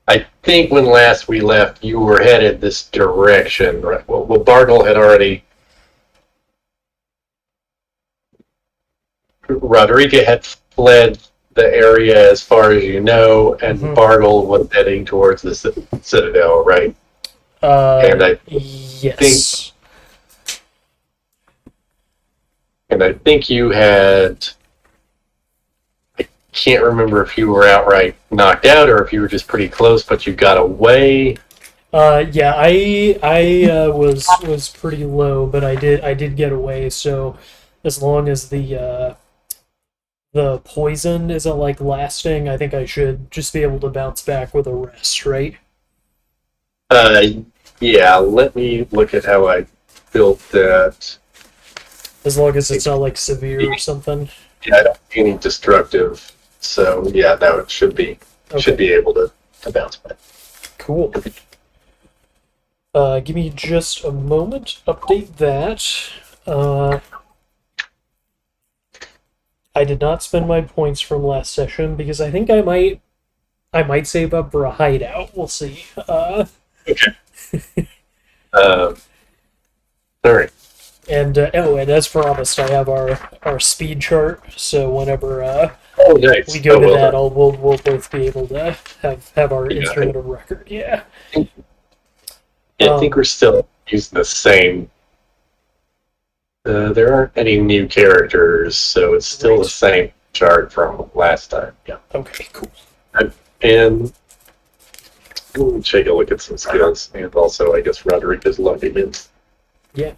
I think when last we left, you were headed this direction, right? Well, Bargle had already. Rodriguez had fled the area as far as you know, and Bargle was heading towards the Citadel, right? And I think, Yes. and I think you had. I can't remember if you were outright knocked out or if you were just pretty close, but you got away. Yeah, I was pretty low, but I did get away. So as long as the poison isn't like lasting, I think I should just be able to bounce back with a rest, right? Uh, yeah, let me look at how I built that. As long as it's not like severe or something. Yeah, I don't see any destructive, so yeah, no, it should be Okay, able to bounce back. cool. Give me just a moment. Update that. I did not spend my points from last session because I think I might save up for a hideout. We'll see. Okay. Uh, all right. And as promised, I have our speed chart. So whenever Oh, nice. we go to Well that, done. we'll both be able to have our Yeah, instrument of record. Yeah. I think we're still using the same. There aren't any new characters, so it's still Right. the same chart from last time. Yeah. Okay. Cool. And we'll take a look at some skills, and also, I guess, Rodriguez logging in. Yeah.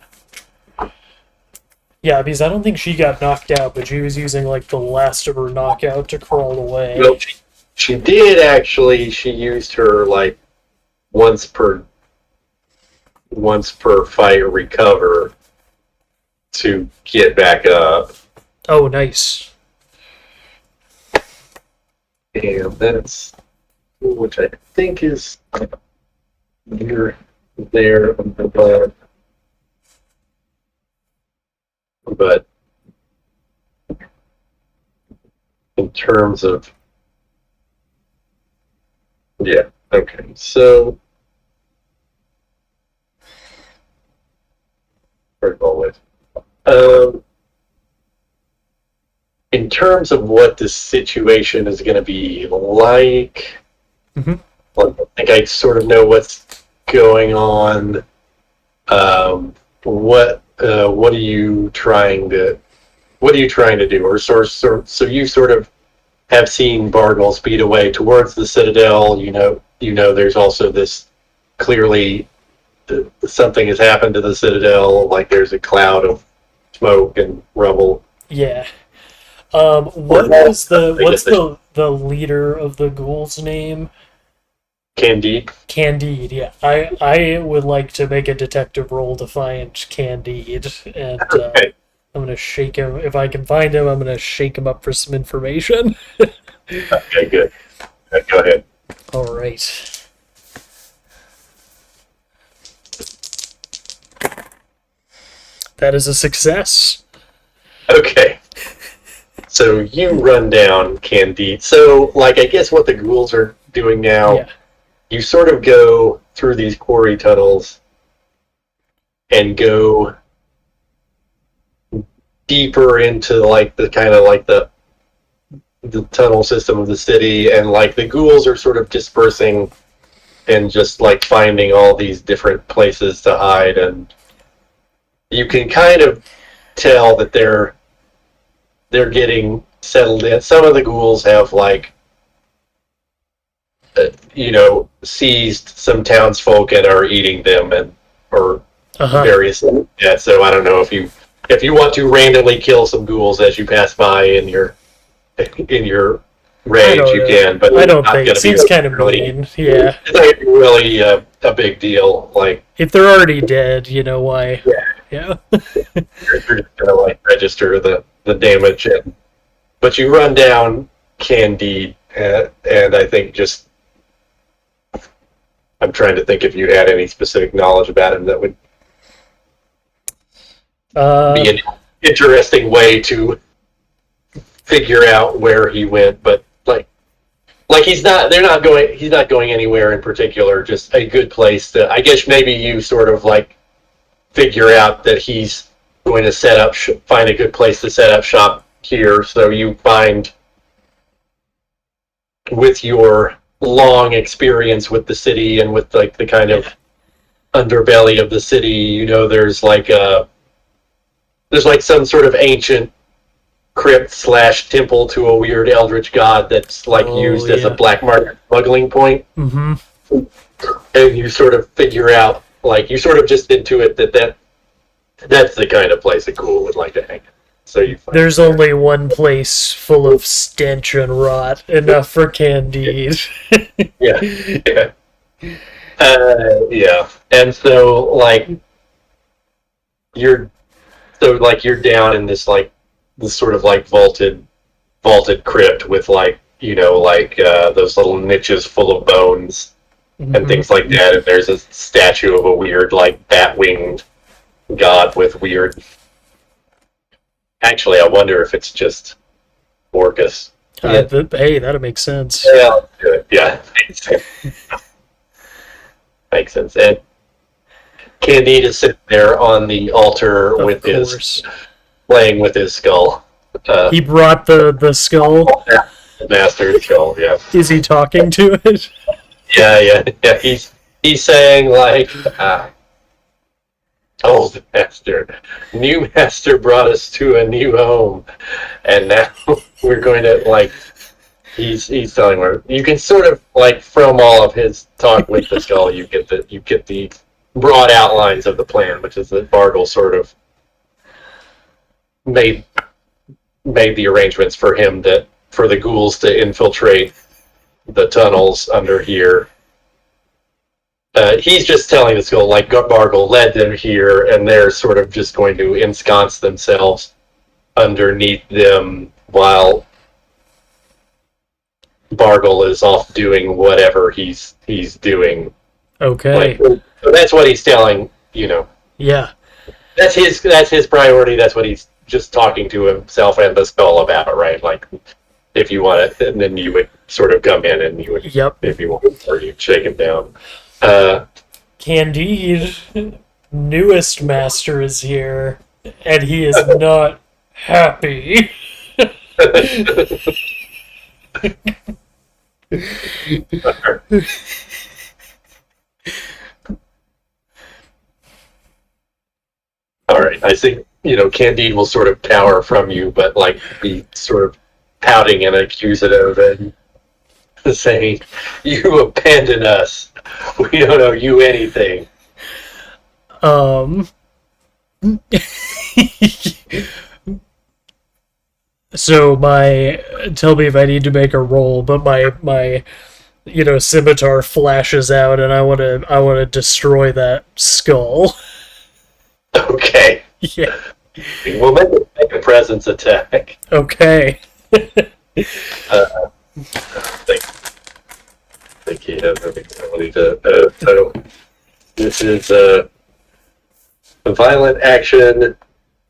Yeah, because I don't think she got knocked out, but she was using like the last of her knockout to crawl away. Well, she did actually. She used her like once per fight recover to get back up, Oh, nice. and that's which I think is near there above. But in terms of yeah, okay, so always. In terms of what this situation is going to be like, Mm-hmm. well, I think I sort of know what's going on. What are you trying to do? Or so you sort of have seen Bargle speed away towards the Citadel. There's also this clearly something has happened to the Citadel. Like there's a cloud of smoke and rubble. Yeah. What was what's the leader of the ghouls' name? Candide. Candide. Yeah. I would like to make a detective roll to find Candide, and Okay. I'm gonna shake him if I can find him. I'm gonna shake him up for some information. Okay. Good. Go ahead. All right. That is a success. Okay. So you run down Candide. So, like, I guess what the ghouls are doing now, Yeah. you sort of go through these quarry tunnels and go deeper into like the kind of like the tunnel system of the city, and like the ghouls are sort of dispersing and just like finding all these different places to hide, and you can kind of tell that they're getting settled in. Some of the ghouls have like seized some townsfolk and are eating them, and or Uh-huh. various. Yeah, so I don't know if you want to randomly kill some ghouls as you pass by in your I rage, don't you know. can, but I it's don't not think. going to be Seems kind of really. mean. Yeah. It's not going to be really a big deal. Like If they're already dead, you know why? yeah, Yeah. you're just going to like register the damage, but you run down Candide, and I think just I'm trying to think if you had any specific knowledge about him that would Uh, be an interesting way to figure out where he went. But like like he's not going anywhere in particular, just a good place to, I guess maybe you sort of like figure out that he's going to find a good place to set up shop here, so you find, with your long experience with the city and with like the kind of underbelly of the city, you know, there's like some sort of ancient crypt slash temple to a weird eldritch god that's like used as a black market smuggling point. Mm-hmm. And you sort of figure out, like, you sort of just intuit that's the kind of place a ghoul would like to hang. So there's only one place full of stench and rot, enough for Candide. Yeah. Yeah. And so like you're down in this sort of like vaulted crypt with like, you know, like those little niches full of bones and things like that, and there's a statue of a weird like bat-winged god with weird. Actually, I wonder if it's just Orcus. Hey, that'd make sense. Yeah, good. Yeah, makes sense. And Candide is sitting there on the altar playing with his skull. He brought the skull. Master skull. Yeah. Is he talking to it? Yeah. He's saying like. Old master, new master brought us to a new home, and now we're going to like. He's telling her. You can sort of like, from all of his talk with the skull, you get the broad outlines of the plan, which is that Bargle sort of made the arrangements for the ghouls to infiltrate the tunnels under here. He's just telling the skull, like, Bargle led them here, and they're sort of just going to ensconce themselves underneath them while Bargle is off doing whatever he's doing. Okay. So that's what he's telling, you know. Yeah. That's his priority. That's what he's just talking to himself and the skull about, right? Like, if you want it, and then you would sort of come in and you would, if you want, or you'd shake him down. Candide, newest master, is here, and he is not happy. Alright, I think, you know, Candide will sort of cower from you, but like be sort of pouting and accusative and saying, "You abandon us. We don't owe you anything." So tell me if I need to make a roll, but my scimitar flashes out, and I want to destroy that skull. Okay. Yeah. We'll make a presence attack. Okay. I think he has the ability to. So this is a violent action.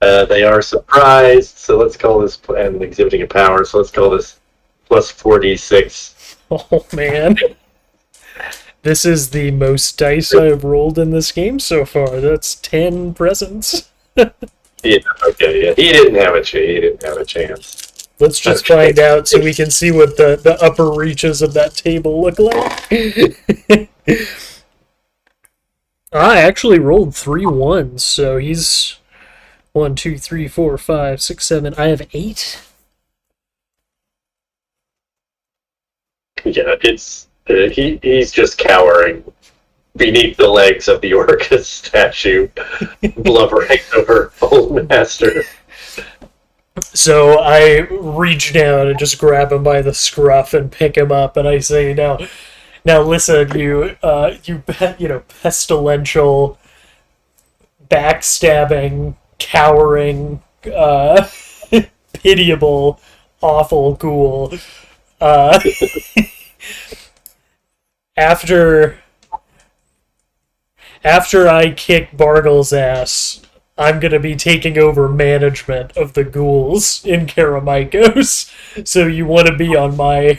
They are surprised, so let's call this, and exhibiting a power. So let's call this plus 4d6. Oh man, this is the most dice I've rolled in this game so far. That's 10 presents. Yeah. Okay. Yeah. He didn't have a chance. Let's just find out so we can see what the upper reaches of that table look like. I actually rolled 3 1s, so he's 1, 2, 3, 4, 5, 6, 7. I have 8. Yeah, it's he's just cowering beneath the legs of the Orcus statue, blubbering over Old Master. So I reach down and just grab him by the scruff and pick him up, and I say, "Now listen, you pestilential, backstabbing, cowering, pitiable, awful ghoul. After I kick Bargle's ass, I'm gonna be taking over management of the ghouls in Karameikos. So you want to be on my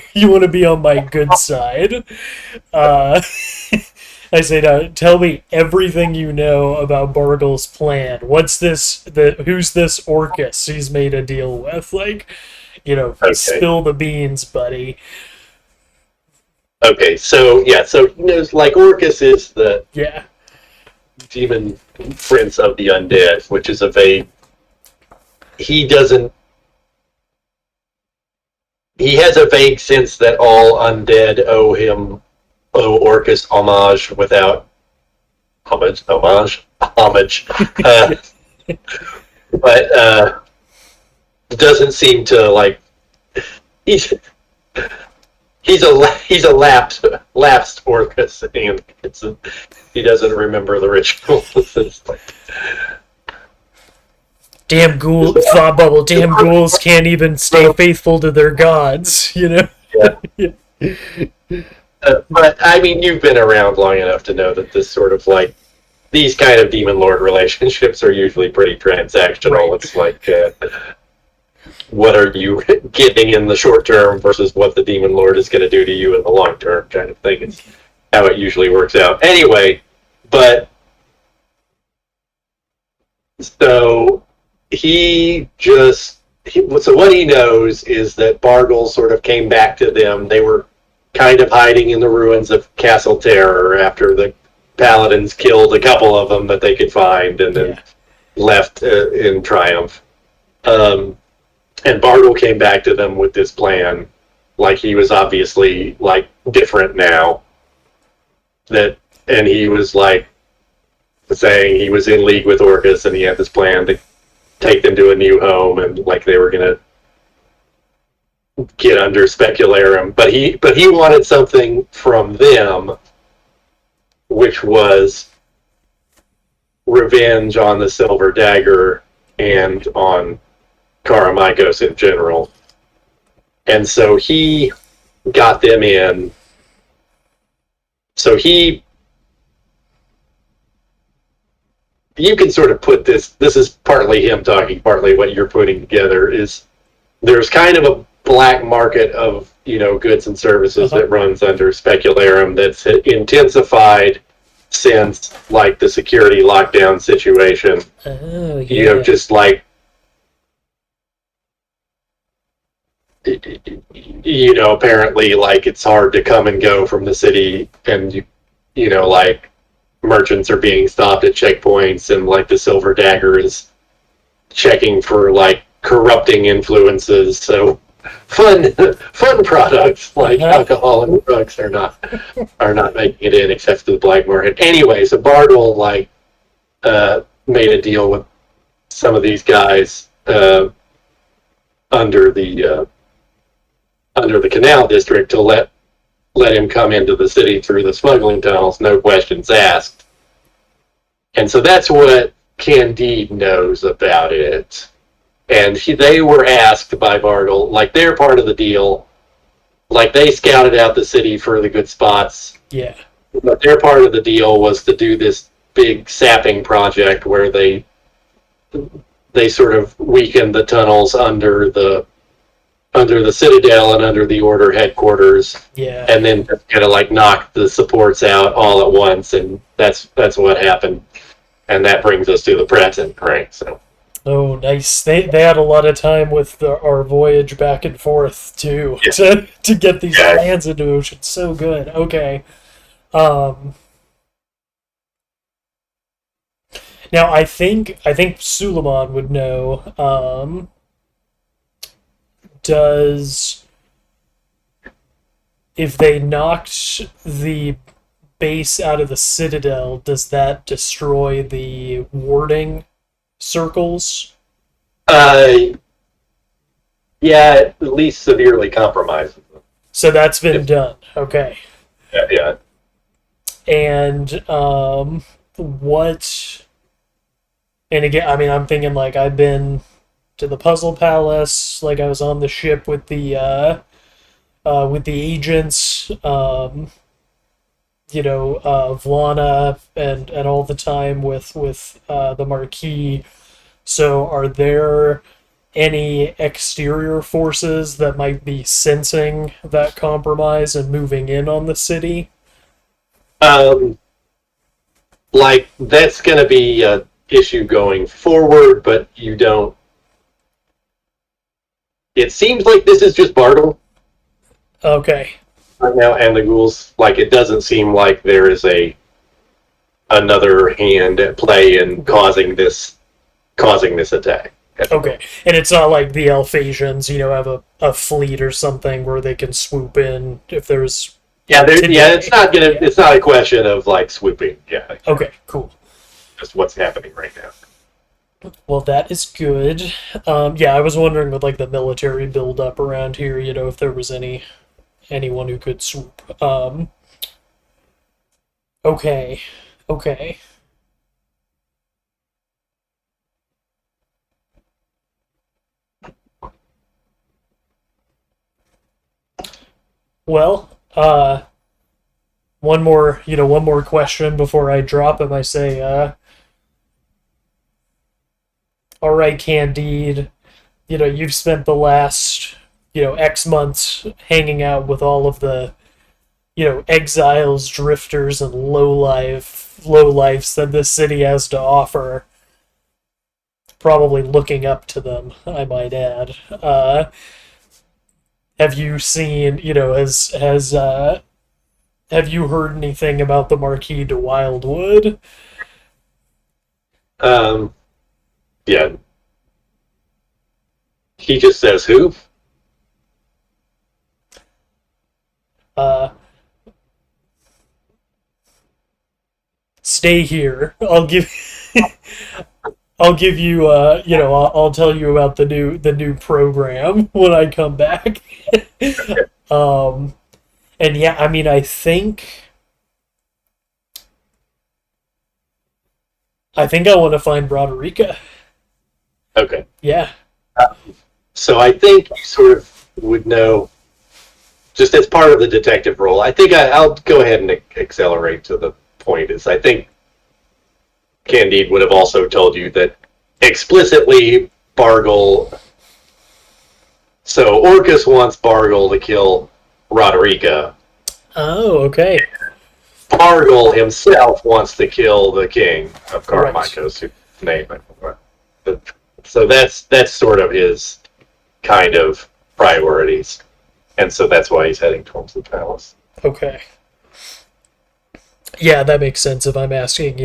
good side. Uh, I say, now, tell me everything you know about Bargle's plan. Who's this Orcus he's made a deal with? Like, Okay. spill the beans, buddy. Okay. So yeah. So like Orcus is the Yeah. demon prince of the undead, which is a vague. He doesn't. He has a vague sense that all undead owe Orcus homage. Uh, but doesn't seem to like. He's he's a lapsed Orcus, and he doesn't remember the rituals. Damn ghoul, thought bubble. Damn ghouls can't even stay faithful to their gods. Yeah. But I mean, you've been around long enough to know that this sort of like these kind of demon lord relationships are usually pretty transactional. Right. It's like, what are you getting in the short term versus what the demon lord is going to do to you in the long term, kind of thing. It's how it usually works out. Anyway, but so so what he knows is that Bargle sort of came back to them. They were kind of hiding in the ruins of Castle Terror after the paladins killed a couple of them that they could find, and then left in triumph. And Bargle came back to them with this plan. Like, he was obviously like different now. And he was like saying he was in league with Orcus, and he had this plan to take them to a new home, and like they were gonna get under Specularum. But he wanted something from them, which was revenge on the Silver Dagger and on Karameikos in general. And so he got them in. So you can sort of put this is partly him talking, partly what you're putting together, is there's kind of a black market of, goods and services that runs under Specularum that's intensified since like the security lockdown situation. Oh, yeah. Just like, apparently like it's hard to come and go from the city, and like merchants are being stopped at checkpoints, and like the Silver Dagger is checking for like corrupting influences. So fun products like alcohol and drugs are not making it in, except for the black market. Anyway, so Bartle like made a deal with some of these guys under the canal district to let him come into the city through the smuggling tunnels, no questions asked. And so that's what Candide knows about it. And they were asked by Bartle, like they're part of the deal, like they scouted out the city for the good spots. Yeah. But their part of the deal was to do this big sapping project where they sort of weakened the tunnels under the Citadel and under the Order headquarters. Yeah. And then kind of like knock the supports out all at once, and that's what happened. And that brings us to the present, right? So. Oh, nice. They had a lot of time with our voyage back and forth too, to get these plans into motion. So good. Okay. Now I think Suleiman would know. If they knocked the base out of the Citadel, does that destroy the warding circles? Yeah, at least severely compromised them. So that's been done. Okay. Yeah. And what? And again, I mean, I'm thinking like I've been to the Puzzle Palace, like I was on the ship with the agents. Vlana and all the time with the Marquis. So, are there any exterior forces that might be sensing that compromise and moving in on the city? Um, like that's going to be an issue going forward, but you don't. It seems like this is just Bartle Okay. right now, and the ghouls. Like it doesn't seem like there is a another hand at play in causing this attack. Okay. And it's not like the Alphasians, have a fleet or something where they can swoop in if there's Yeah, today. it's not gonna. Yeah. It's not a question of like swooping. Yeah, Okay, cool. just what's happening right now. Well, that is good. Yeah, I was wondering with like the military buildup around here, if there was anyone who could swoop. Okay, okay. Well, one more question before I drop him. I say, all right, Candide. You've spent the last, X months hanging out with all of the, exiles, drifters, and low lifes that this city has to offer. Probably looking up to them, I might add. Have you seen, have you heard anything about the Marquis de Wildwood? Um, yeah, he just says who? Uh, Stay here. I'll give you I'll tell you about the new program when I come back. um and yeah, I mean I think I want to find Broderica. Okay, Yeah. so I think you sort of would know just as part of the detective role. I think I'll go ahead and accelerate to the point. Is I think Candide would have also told you that explicitly Bargle. So Orcus wants Bargle to kill Roderica. Oh, okay. Bargle himself wants to kill the king of Right. Karameikos, whose name I forgot. So that's sort of his kind of priorities, and so that's why he's heading towards the palace. Okay. Yeah, that makes sense. If I'm asking,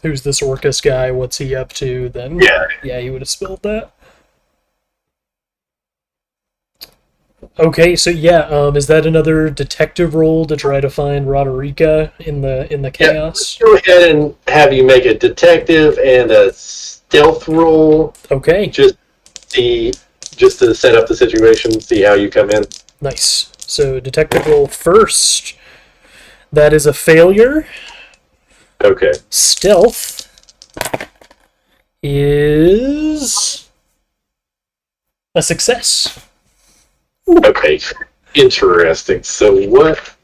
who's this Orcus guy, what's he up to, then Yeah. yeah, he would have spilled that. Okay, so yeah, is that another detective role to try to find Roderica in the Yeah. Let's chaos? go ahead and have you make a detective and a stealth roll. Okay, Just see, just to set up the situation, see how you come in. nice. So detective role first. That is a failure. Okay. Stealth is a success. Okay. Interesting. So what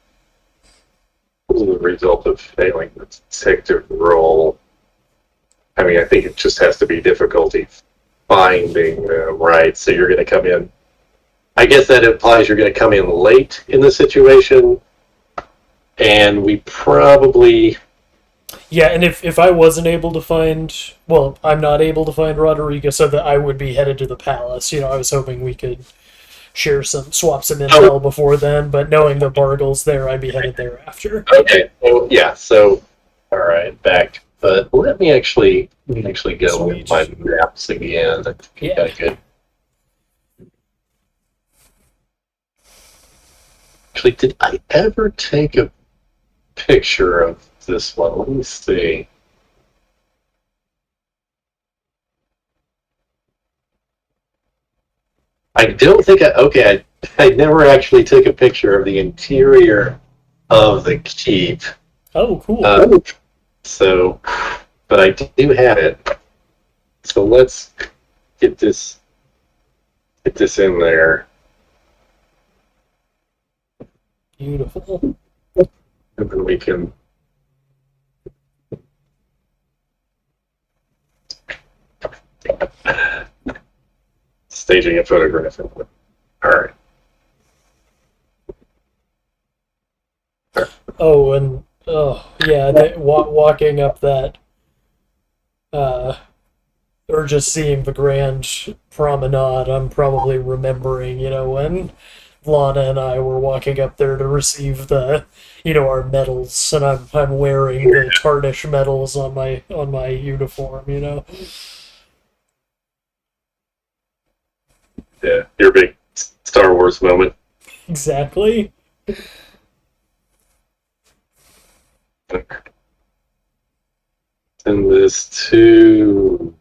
was the result of failing the detective role? I mean, I think it just has to be difficulty finding them, right? So you're going to come in. I guess that implies you're going to come in late in the situation, and we probably. Yeah, and if I wasn't able to find, well, I'm not able to find Roderica, so that I would be headed to the palace. I was hoping we could swap some Oh, intel before then, but knowing the Bargle's there, I'd be headed there after. okay. So yeah. So all right, back. But let me actually go with Sweet. my maps again. I think I Yeah. got good. Actually, did I ever take a picture of this one? Let me see. I don't think I never actually took a picture of the interior of the keep. Oh, cool. Uh, so, but I do have it. So let's get this in there, Beautiful. and then we can Staging a photograph. All right. Oh, and yeah, walking up that, uh, or just seeing the grand promenade. I'm probably remembering, when Lana and I were walking up there to receive our medals, and I'm wearing the tarnish medals on my uniform. Yeah, your big Star Wars moment. Exactly. Send this to.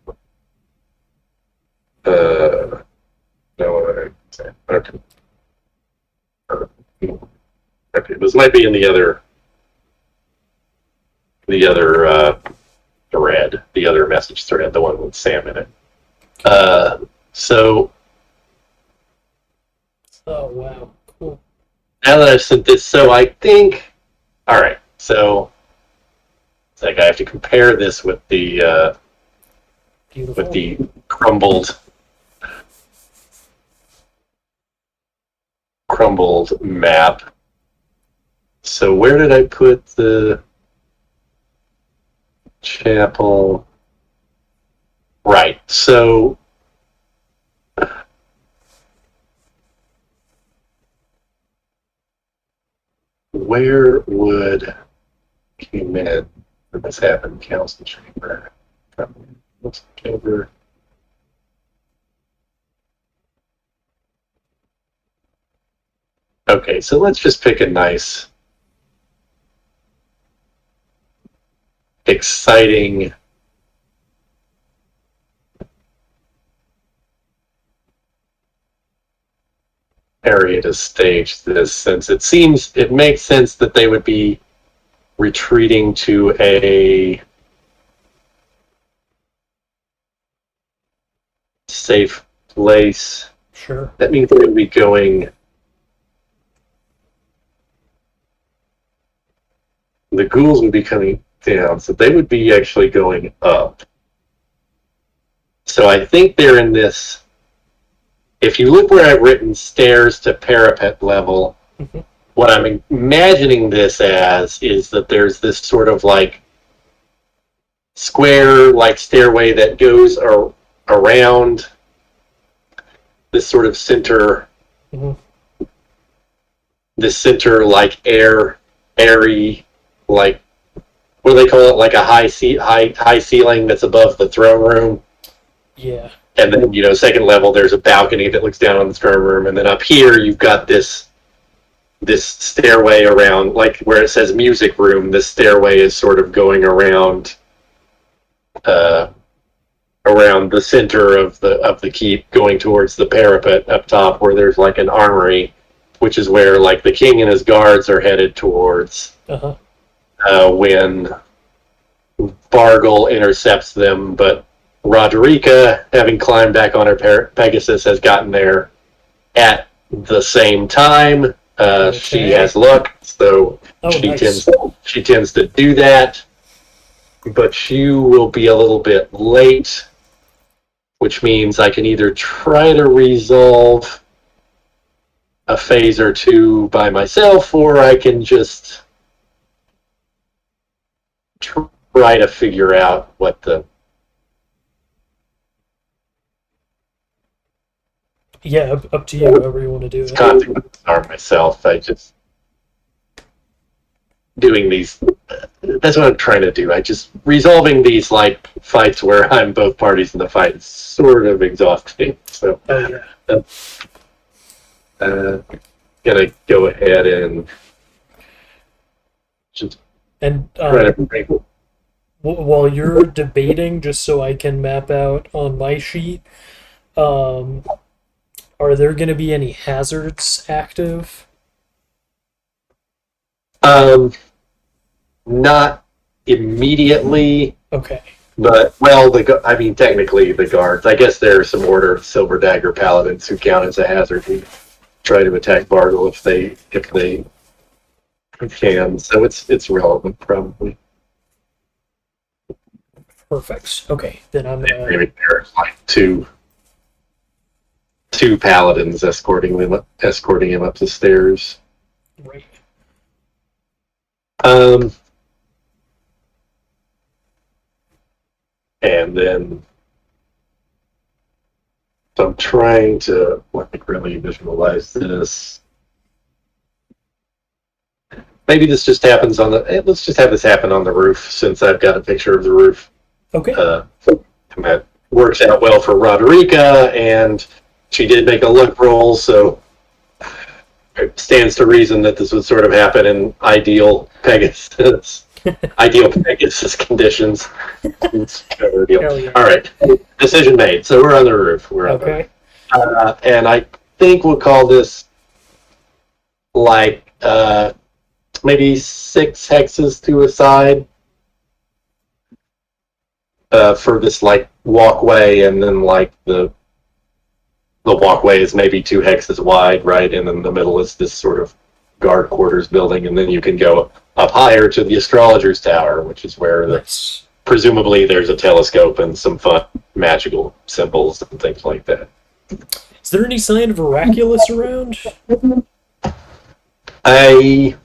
No, okay. Okay, this might be in the other thread, the other message thread, the one with Sam in it. So Oh wow, cool. now that I've sent this, so I think, all right. So it's like I have to compare this with the Beautiful. crumbled map. So where did I put the chapel? Right. So where would came in when this happened? Council chamber. Chamber. Okay, so let's just pick a nice, exciting area to stage this, since it makes sense that they would be retreating to a safe place. Sure. That means they would be going. The ghouls would be coming down, so they would be actually going up. So I think they're in this. If you look where I've written stairs to parapet level, what I'm imagining this as is that there's this sort of like square like stairway that goes around this sort of center, this center like airy, like, what do they call it, like a high ceiling that's above the throne room. Yeah. And then, second level, there's a balcony that looks down on the throne room. And then up here, you've got this stairway around, like where it says music room. This stairway is sort of going around the center of the keep, going towards the parapet up top, where there's like an armory, which is where like the king and his guards are headed towards. When Bargle intercepts them, but Roderica, having climbed back on her Pegasus, has gotten there at the same time. Okay. She has luck, so she tends to do that. But she will be a little bit late, which means I can either try to resolve a phase or two by myself, or I can just try to figure out what the. Yeah, up to you, however you want to do it. Consequences are myself. I just doing these. That's what I'm trying to do. I just resolving these like fights where I'm both parties in the fight is sort of exhausting. So, gonna go ahead and just try to. While you're debating, just so I can map out on my sheet, are there going to be any hazards active? Not immediately. Okay. But, technically the guards. I guess there are some Order of Silver Dagger Paladins who count as a hazard who try to attack Bargle if they can. So it's relevant, probably. Perfect. Okay, then I'm gonna. Maybe there's like two paladins escorting him up the stairs. Right. And then so I'm trying to really visualize this. Maybe this just happens on the. Let's just have this happen on the roof, since I've got a picture of the roof. Okay. And that works out well for Roderica, and she did make a luck roll, so it stands to reason that this would sort of happen in ideal Pegasus conditions. Hell yeah. All right, decision made. So we're on the roof. We're on Okay. and I think we'll call this like maybe 6 hexes to a side for this like walkway, and then like the walkway is maybe 2 hexes wide, right? And then the middle is this sort of guard quarters building, and then you can go up higher to the astrologer's tower, which is where presumably there's a telescope and some fun magical symbols and things like that. Is there any sign of Oraculus around? I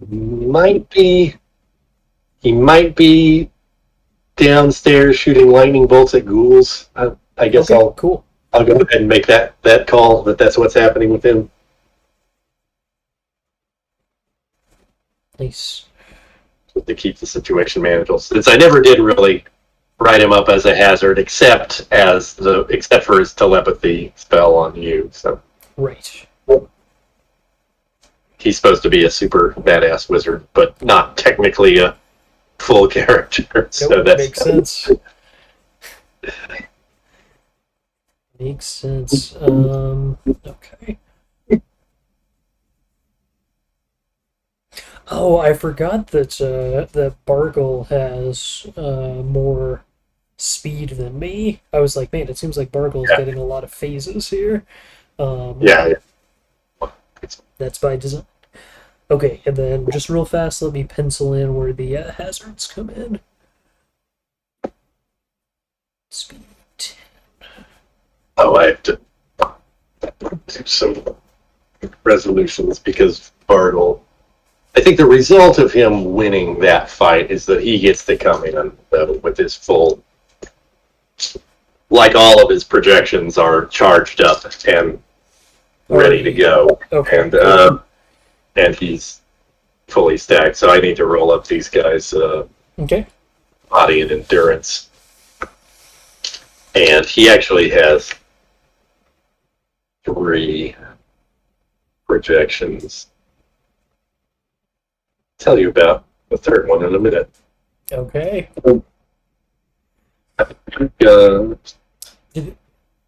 might be. He might be downstairs shooting lightning bolts at ghouls. I guess Okay, cool. I'll go ahead and make that call that that's what's happening with him. Nice. To keep the situation manageable, since I never did really write him up as a hazard, except for his telepathy spell on you. So Right. he's supposed to be a super badass wizard, but not technically a full character. So Nope, that makes sense. Makes sense. Okay. Oh, I forgot that Bargle has more speed than me. I was like, man, it seems like Bargle's getting a lot of phases here. Yeah. That's by design. Okay, and then just real fast, let me pencil in where the hazards come in. Speed 10. Oh, I have to do some resolutions because Bartle. I think the result of him winning that fight is that he gets to come in with his full, like all of his projections are charged up and ready to go, Okay. and he's fully stacked. So I need to roll up these guys' Okay. body and endurance, and he actually has 3 projections. Tell you about the third one in a minute. Okay.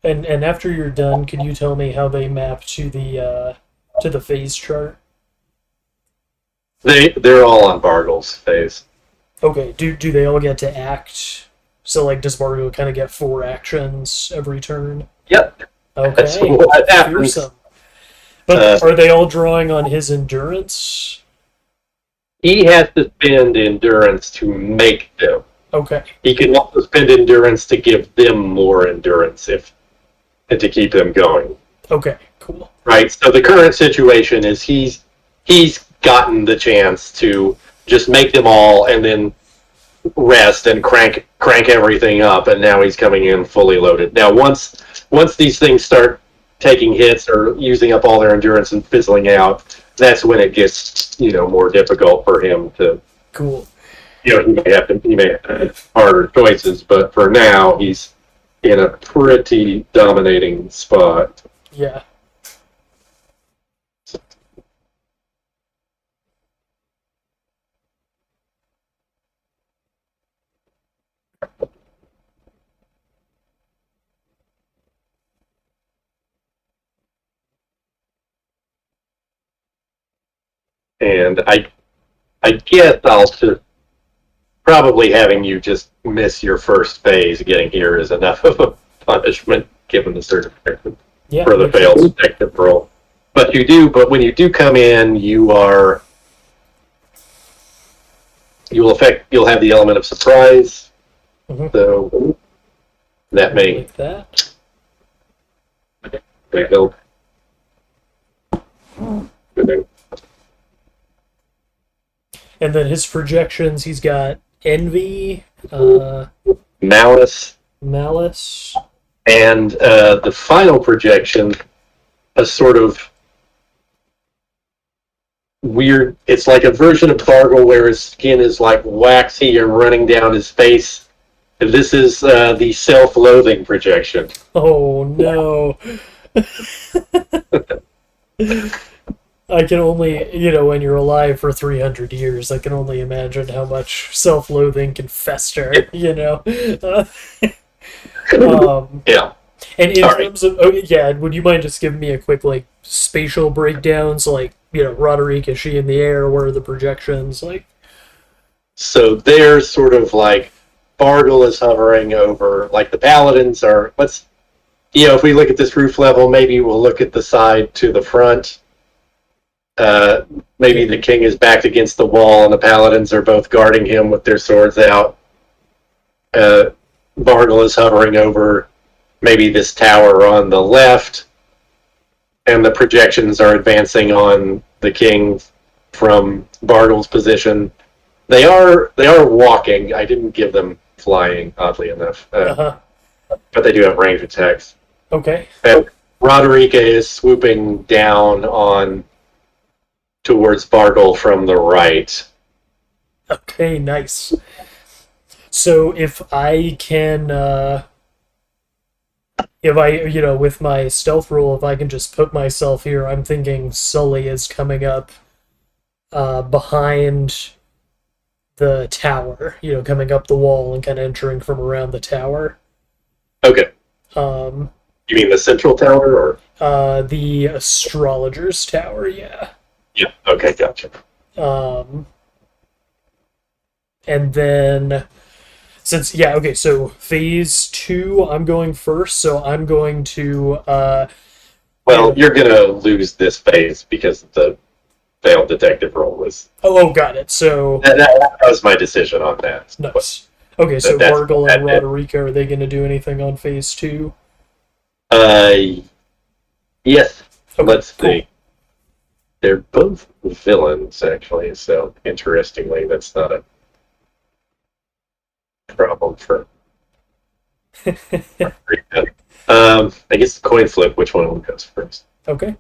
And after you're done, can you tell me how they map to the phase chart? They're all on Bargle's phase. Okay. Do they all get to act? So like, does Bargle kind of get 4 actions every turn? Yep. Okay. That's what happens. Fearsome. But are they all drawing on his endurance? He has to spend endurance to make them. Okay. He can also spend endurance to give them more endurance and to keep them going. Okay. Cool. Right. So the current situation is he's gotten the chance to just make them all and then rest and crank everything up, and now he's coming in fully loaded. Now once these things start taking hits or using up all their endurance and fizzling out, that's when it gets more difficult for him to. Cool. He may have harder choices, but for now he's in a pretty dominating spot. Yeah. And I guess I'll just probably having you just miss your first phase getting here is enough of a punishment given the certificate for the failed detective roll. But when you do come in, you are you'll have the element of surprise. Mhm. So that may Like that. help. And then his projections, he's got envy, Malice, malice. and the final projection, a sort of weird. It's like a version of Bargle where his skin is like waxy and running down his face. This is the self-loathing projection. Oh no. I can only, when you're alive for 300 years, I can only imagine how much self loathing can fester, Yeah. And in All right. terms of, yeah, would you mind just giving me a quick, like, spatial breakdown? So, like, Roderick, is she in the air? Where are the projections? Like, So they're sort of like Bargle is hovering over, like the paladins are. If we look at this roof level, maybe we'll look at the side to the front. Maybe the king is backed against the wall and the paladins are both guarding him with their swords out. Bargle is hovering over maybe this tower on the left, and the projections are advancing on the king from Bargle's position. They are walking. I didn't give them flying, oddly enough, uh-huh. but they do have range attacks. Okay. And Roderica is swooping down on towards Bargle from the right. Okay, nice. So if I can, with my stealth roll, if I can just put myself here, I'm thinking Sully is coming up behind the tower, coming up the wall and kind of entering from around the tower. Okay. Um, You mean the central tower, or? the astrologer's tower, yeah. Yeah. Okay, gotcha. And then so phase 2, I'm going first, so I'm going to Well, you're gonna lose this phase because the failed detective roll was. Oh, got it. So That was my decision on that. nice. Okay, so That's Bargle and it. Roderica, are they going to do anything on phase 2? Yes. Okay, Let's cool. see. They're both villains, actually. So interestingly, that's not a problem for. I guess the coin flip. Which one goes first? Okay.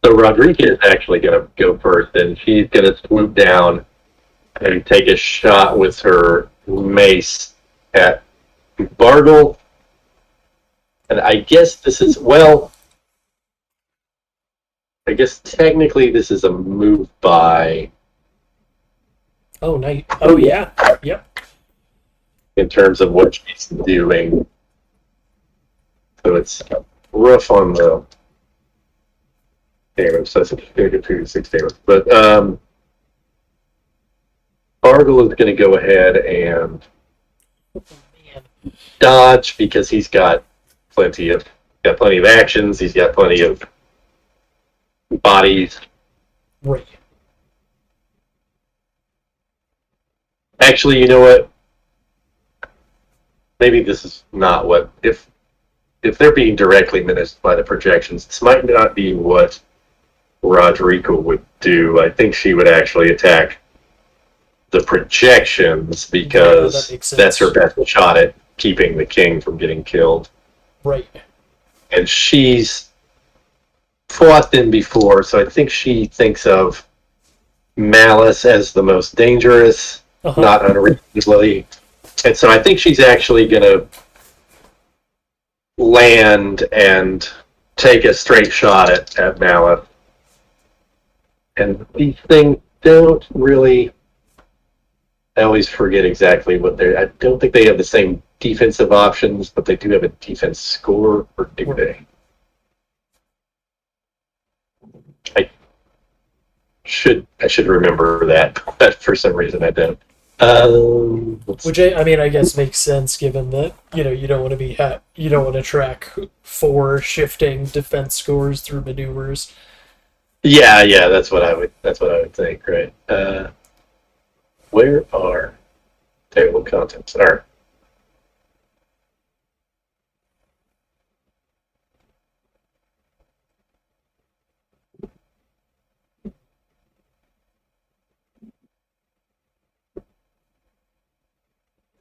So Rodriguez is actually going to go first, and she's going to swoop down and take a shot with her mace at Bargle. And I guess this is, I guess technically this is a move by. Oh, nice. Oh, yeah. Yep. In terms of what she's doing. So it's rough on the damage, so it's 2 to 6 damage. But Bargle is going to go ahead and dodge because he's got plenty of actions. He's got plenty of bodies. Right. Actually, you know what? Maybe this is not what if they're being directly menaced by the projections. This might not be what Roderica would do. I think she would actually attack the projections because that's her best shot at keeping the king from getting killed. Right. And she's fought them before, so I think she thinks of Malice as the most dangerous, not unreasonably. And so I think she's actually going to land and take a straight shot at Malice. And these things don't really. I always forget exactly what they're. I don't think they have the same defensive options, but they do have a defense score, or do they? I should remember that, but for some reason I don't. Which I mean, I guess makes sense given that you don't want to you don't want to track 4 shifting defense scores through maneuvers. yeah, that's what I would think, right? Where are table of contents? All right.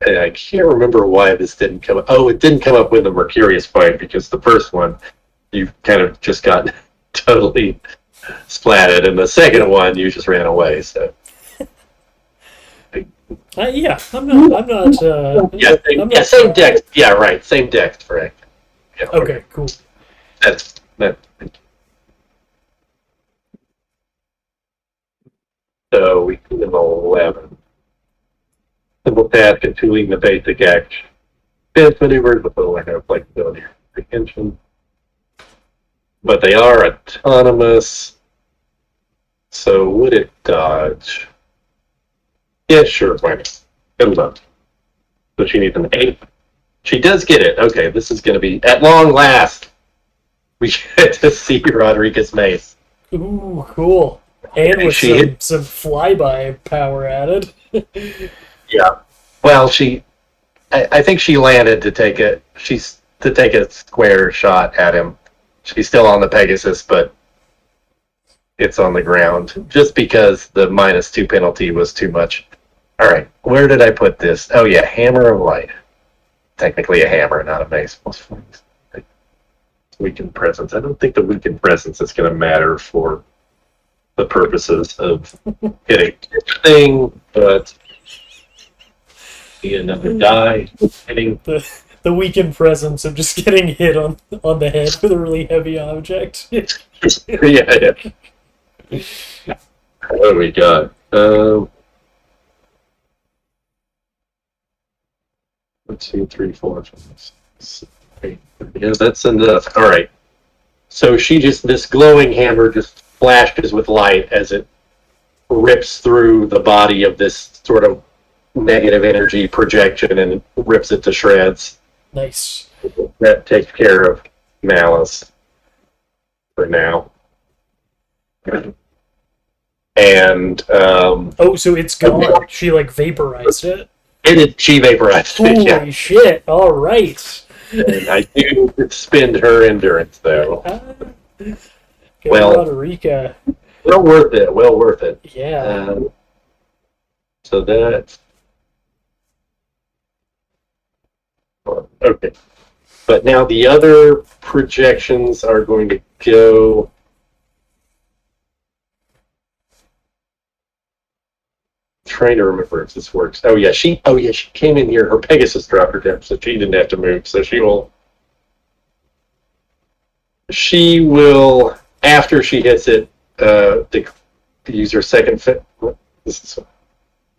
And I can't remember why this didn't come up. Oh, it didn't come up with the Mercurius fight because the first one you kind of just got totally splatted, and the second one you just ran away. So Yeah, I'm not. I'm not. Same deck. Yeah, right. Same deck, correct. Yeah, okay, cool. That's that. So we can 11. Simple task and tooling the basic action. Defense maneuvers with a little lack of flexibility or comprehension. But they are autonomous. So would it dodge? Yeah, sure, why not? Good luck. So she needs an 8. She does get it. Okay, this is going to be, at long last, we get to see Rodriguez Mace. Ooh, cool. And with some flyby power added. Yeah. Well, I think she landed to take a square shot at him. She's still on the Pegasus, but it's on the ground just because the -2 penalty was too much. All right, where did I put this? Oh yeah, Hammer of Light. Technically a hammer, not a mace. Weakened presence. I don't think the weakened presence is going to matter for the purposes of hitting anything, but another die hitting the weakened presence of just getting hit on the head with a really heavy object. yeah. What do we got? 1, 2, 3, 4, 5, 6, 8. Yeah, that's enough. All right. So this glowing hammer just flashes with light as it rips through the body of this sort of negative energy projection and rips it to shreds. Nice. That takes care of Malice for now. And so it's gone. She vaporized it. She vaporized it. Holy shit! All right. And I do spend her endurance though. Roderica. Well worth it. Well worth it. Yeah. So that's okay. But now the other projections are going to go. Trying to remember if this works. Oh yeah, she came in here. Her Pegasus dropped her down, so she didn't have to move. So she will after she hits it, use her second fit.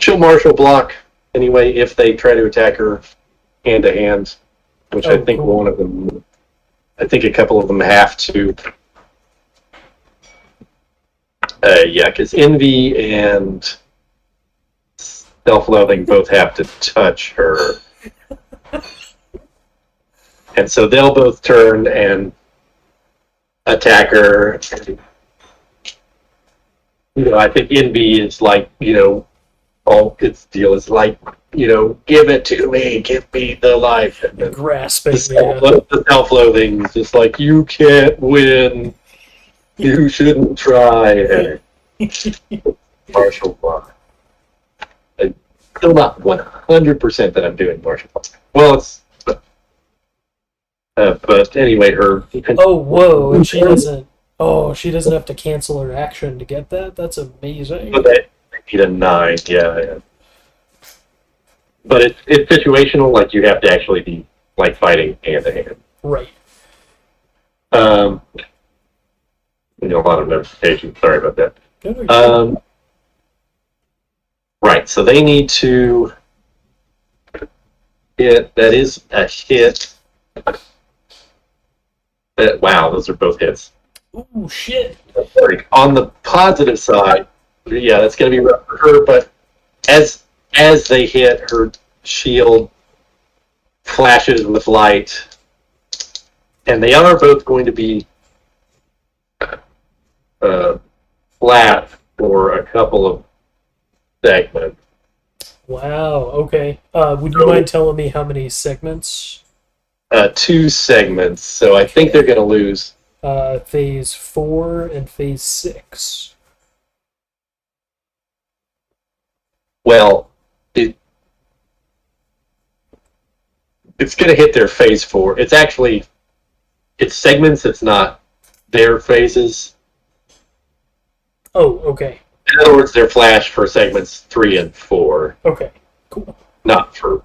She'll martial block anyway if they try to attack her hand to hand, which I think cool. One of them. I think a couple of them have to. Yeah, because Envy and Self-Loathing both have to touch her. And so they'll both turn and attack her. I think Envy is all its deal is give it to me, give me the life. And grasping. The self-loathing is just like, you can't win. You shouldn't try. Martial block. Still not 100% that I'm doing martial block. Well, it's. But anyway, her. Oh, whoa! And she doesn't. Oh, she doesn't have to cancel her action to get that. That's amazing. But they need a 9. Yeah. But it's situational. Like you have to actually be fighting hand to hand. Right. A lot of notifications. Sorry about that. Right. So they need to hit. That is a hit. Wow, those are both hits. Ooh, shit. On the positive side, yeah, that's going to be rough for her, but as as they hit, her shield flashes with light, and they are both going to be flat for a couple of segments. Wow. Okay. Would you mind telling me how many segments? 2 segments, so I think they're going to lose. Phase 4 and phase 6. Well, it's going to hit their phase 4. It's segments. It's not their phases. Oh, okay. In other words, they're flash for segments 3 and 4. Okay. Cool. Not for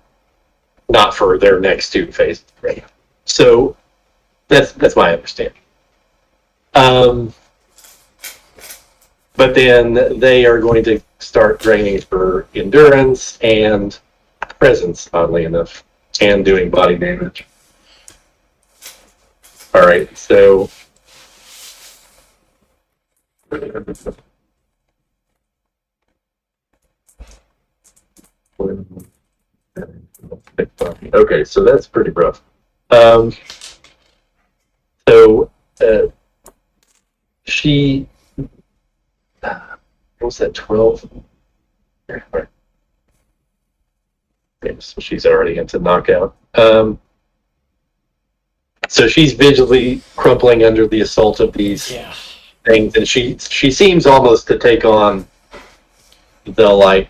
their next 2 phases. Right. So that's my understanding. But then they are going to start draining for endurance and presence, oddly enough, and doing body damage. All right, so okay, so that's pretty rough. So she, what was that, 12? Okay, so she's already into knockout. So she's visually crumpling under the assault of these things, and she seems almost to take on the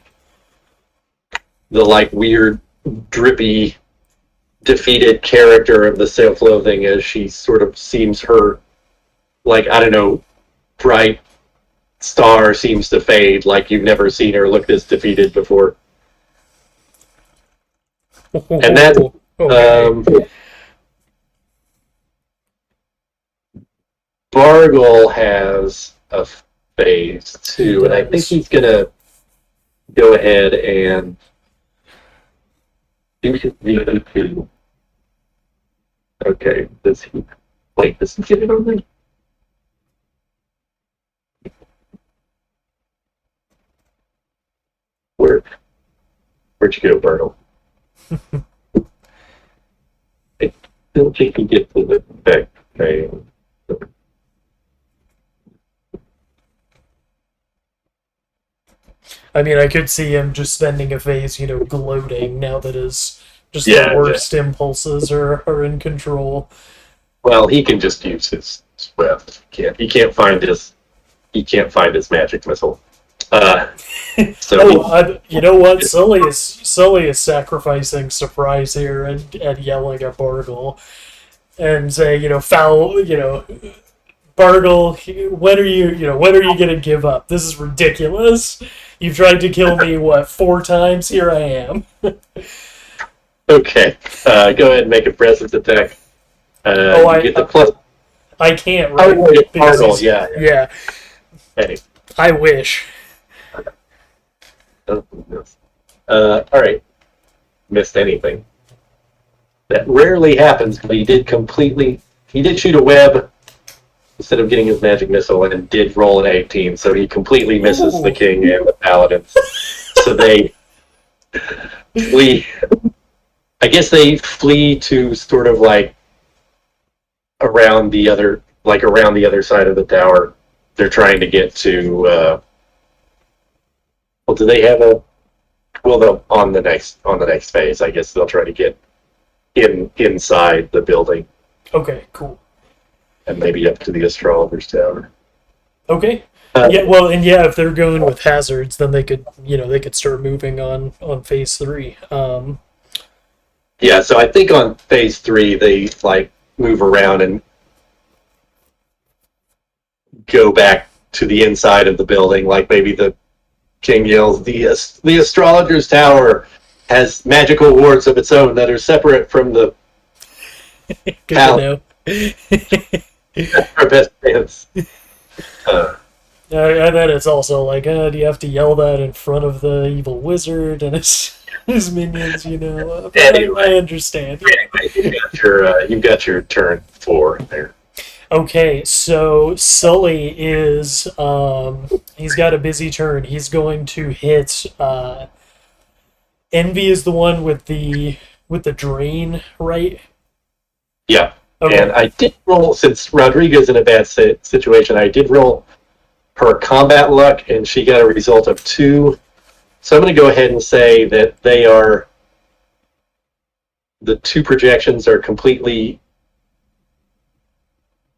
weird, drippy, defeated character of the self-loathing, as she sort of seems her, I don't know, bright star seems to fade, like you've never seen her look this defeated before. And then Bargle has a phase 2, and I think he's going to go ahead and okay, does he get it on me? Where'd you go, Bartle? I don't think he gets to the back page. I mean, I could see him just spending a phase, gloating now that his the worst impulses are in control. Well, he can just use his web. He can't find his magic missile. So you know what? Sully is sacrificing surprise here and yelling at Bargle and saying, foul, Bargle, when are you gonna give up? This is ridiculous. You've tried to kill me, 4 times? Here I am. Okay. Go ahead and make a presence attack. You get the plus. I can't, right? Bargle, yeah. Hey. I wish. Alright. Missed anything. That rarely happens, but he did shoot a web instead of getting his magic missile, and did roll an 18, so he completely misses the king and the paladins. So they flee. I guess they flee to sort of around the other side of the tower. They're trying to get to. Do they have a? Well, they'll on the next phase. I guess they'll try to get inside the building. Okay, cool. And maybe up to the astrologer's tower. Okay. If they're going with hazards, then they could start moving on phase 3. Yeah, so I think on phase 3 they move around and go back to the inside of the building. Maybe the king yells, "The astrologer's tower has magical wards of its own that are separate from the Good to our best chance." And then it's also do you have to yell that in front of the evil wizard and his minions? Anyway, I understand. You've got your turn 4 there. Okay, so Sully is he's got a busy turn. He's going to hit Envy is the one with the drain, right? Yeah. Okay. And I did roll, since Rodrigo's in a bad situation, I did roll her combat luck, and she got a result of 2. So I'm going to go ahead and say that the 2 projections are completely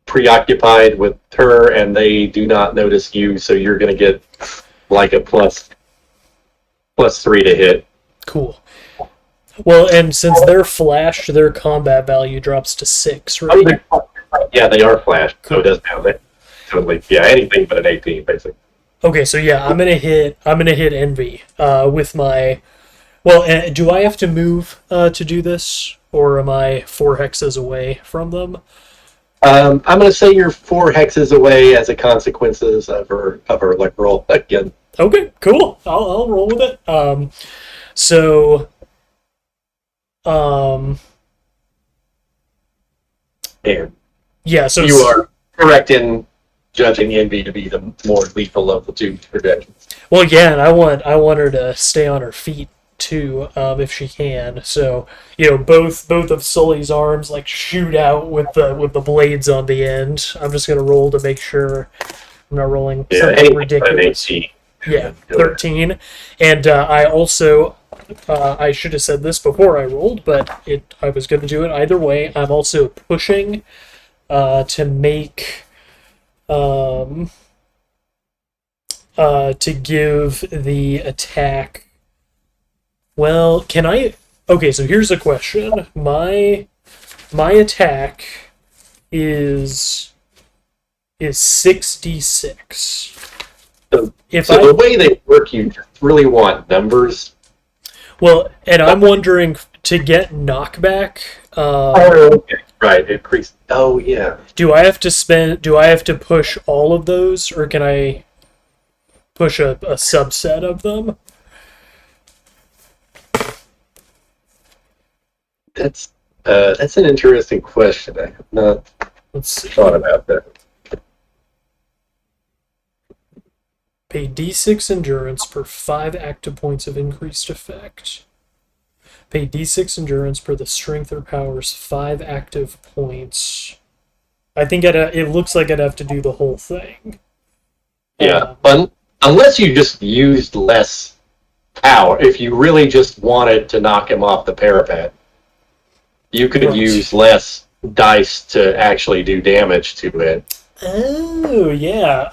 preoccupied with her, and they do not notice you, so you're going to get like a +3 to hit. Cool. Well, and since they're flashed, their combat value drops to 6, right? Yeah, they are flashed, so it does matter. Totally, yeah, anything but an 18, basically. Okay, so yeah, I'm gonna hit Envy with my. Well, do I have to move to do this, or am I 4 hexes away from them? I'm going to say you're 4 hexes away as a consequences of her luck roll again. Okay, cool. I'll roll with it. So, um, And yeah. So you are correct in judging Envy to be the more lethal of the 2 projections. Well, yeah, and I want her to stay on her feet too, if she can. So both of Sully's arms like shoot out with the blades on the end. I'm just gonna roll to make sure I'm not rolling something ridiculous. Yeah, 13, and I also. I should have said this before I rolled, but I was going to do it either way. I'm also pushing to make to give the attack. Well, can I? Okay, so here's a question. My attack is 66. So the way they work, you really want numbers. Well, and I'm wondering to get knockback. Okay. Right, increase. Oh yeah. Do I have to push all of those, or can I push a subset of them? That's an interesting question. I have not thought about that. Pay D6 endurance per 5 active points of increased effect. Pay D6 endurance per the strength or power's 5 active points. I think it looks like I'd have to do the whole thing. Yeah, unless you just used less power. If you really just wanted to knock him off the parapet, you could use less dice to actually do damage to it. Oh yeah.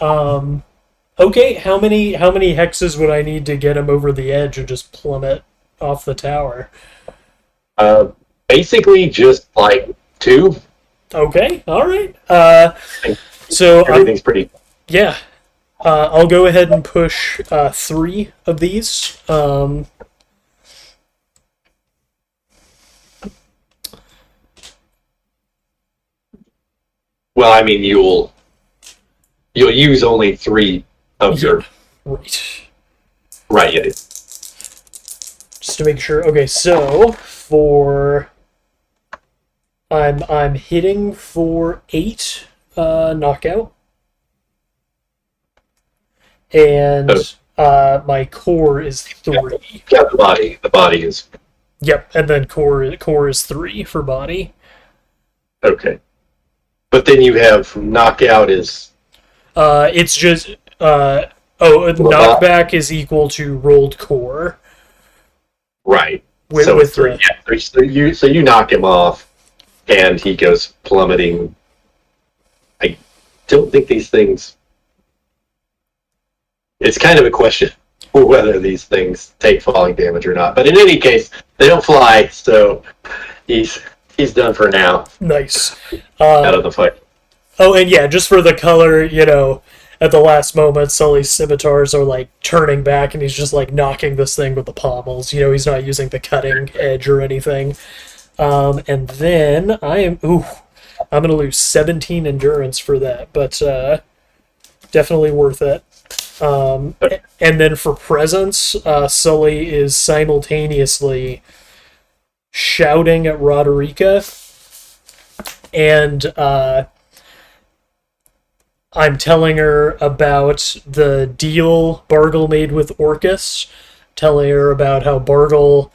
Okay, how many hexes would I need to get him over the edge and just plummet off the tower? Basically, just like 2. Okay, all right. So everything's pretty. Yeah, I'll go ahead and push 3 of these. Well, I mean, you'll use only 3 of your. Right. Right. It is. Just to make sure. Okay, so for I'm hitting for 8 knockout, and my core is 3. Yeah, the body is. Yep, and then core is 3 for body. Okay, but then you have knockout is. It's just knockback is equal to rolled core. Right. So 3. Yeah, so you knock him off, and he goes plummeting. I don't think these things. It's kind of a question whether these things take falling damage or not. But in any case, they don't fly, so he's done for now. Nice. Out of the fight. Oh, and yeah, just for the color, at the last moment, Sully's scimitars are like turning back, and he's just like knocking this thing with the pommels. He's not using the cutting edge or anything. And then I'm gonna lose 17 endurance for that, but definitely worth it. And then for presence, Sully is simultaneously shouting at Roderica, and I'm telling her about the deal Bargle made with Orcus telling her about how Bartle,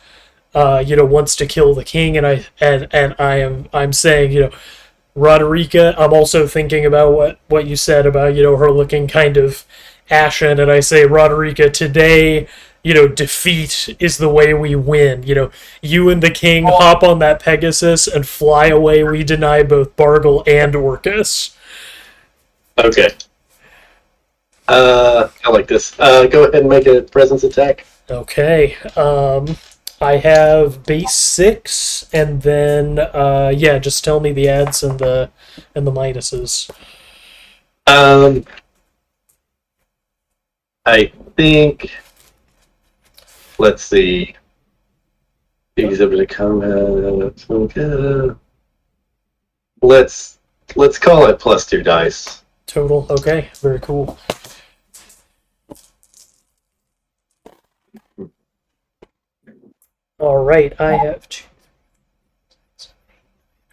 wants to kill the king, and I'm saying, Roderica, I'm also thinking about what you said about, her looking kind of ashen, and I say, Roderica, today, defeat is the way we win. You and the king hop on that Pegasus and fly away. We deny both Bargle and Orcus. Okay. I like this. Go ahead and make a presence attack. Okay. I have base 6, and then just tell me the adds and the minuses. I think. Let's see. Exhibit combat. Let's call it +2 dice. Total. Okay. Very cool. All right. I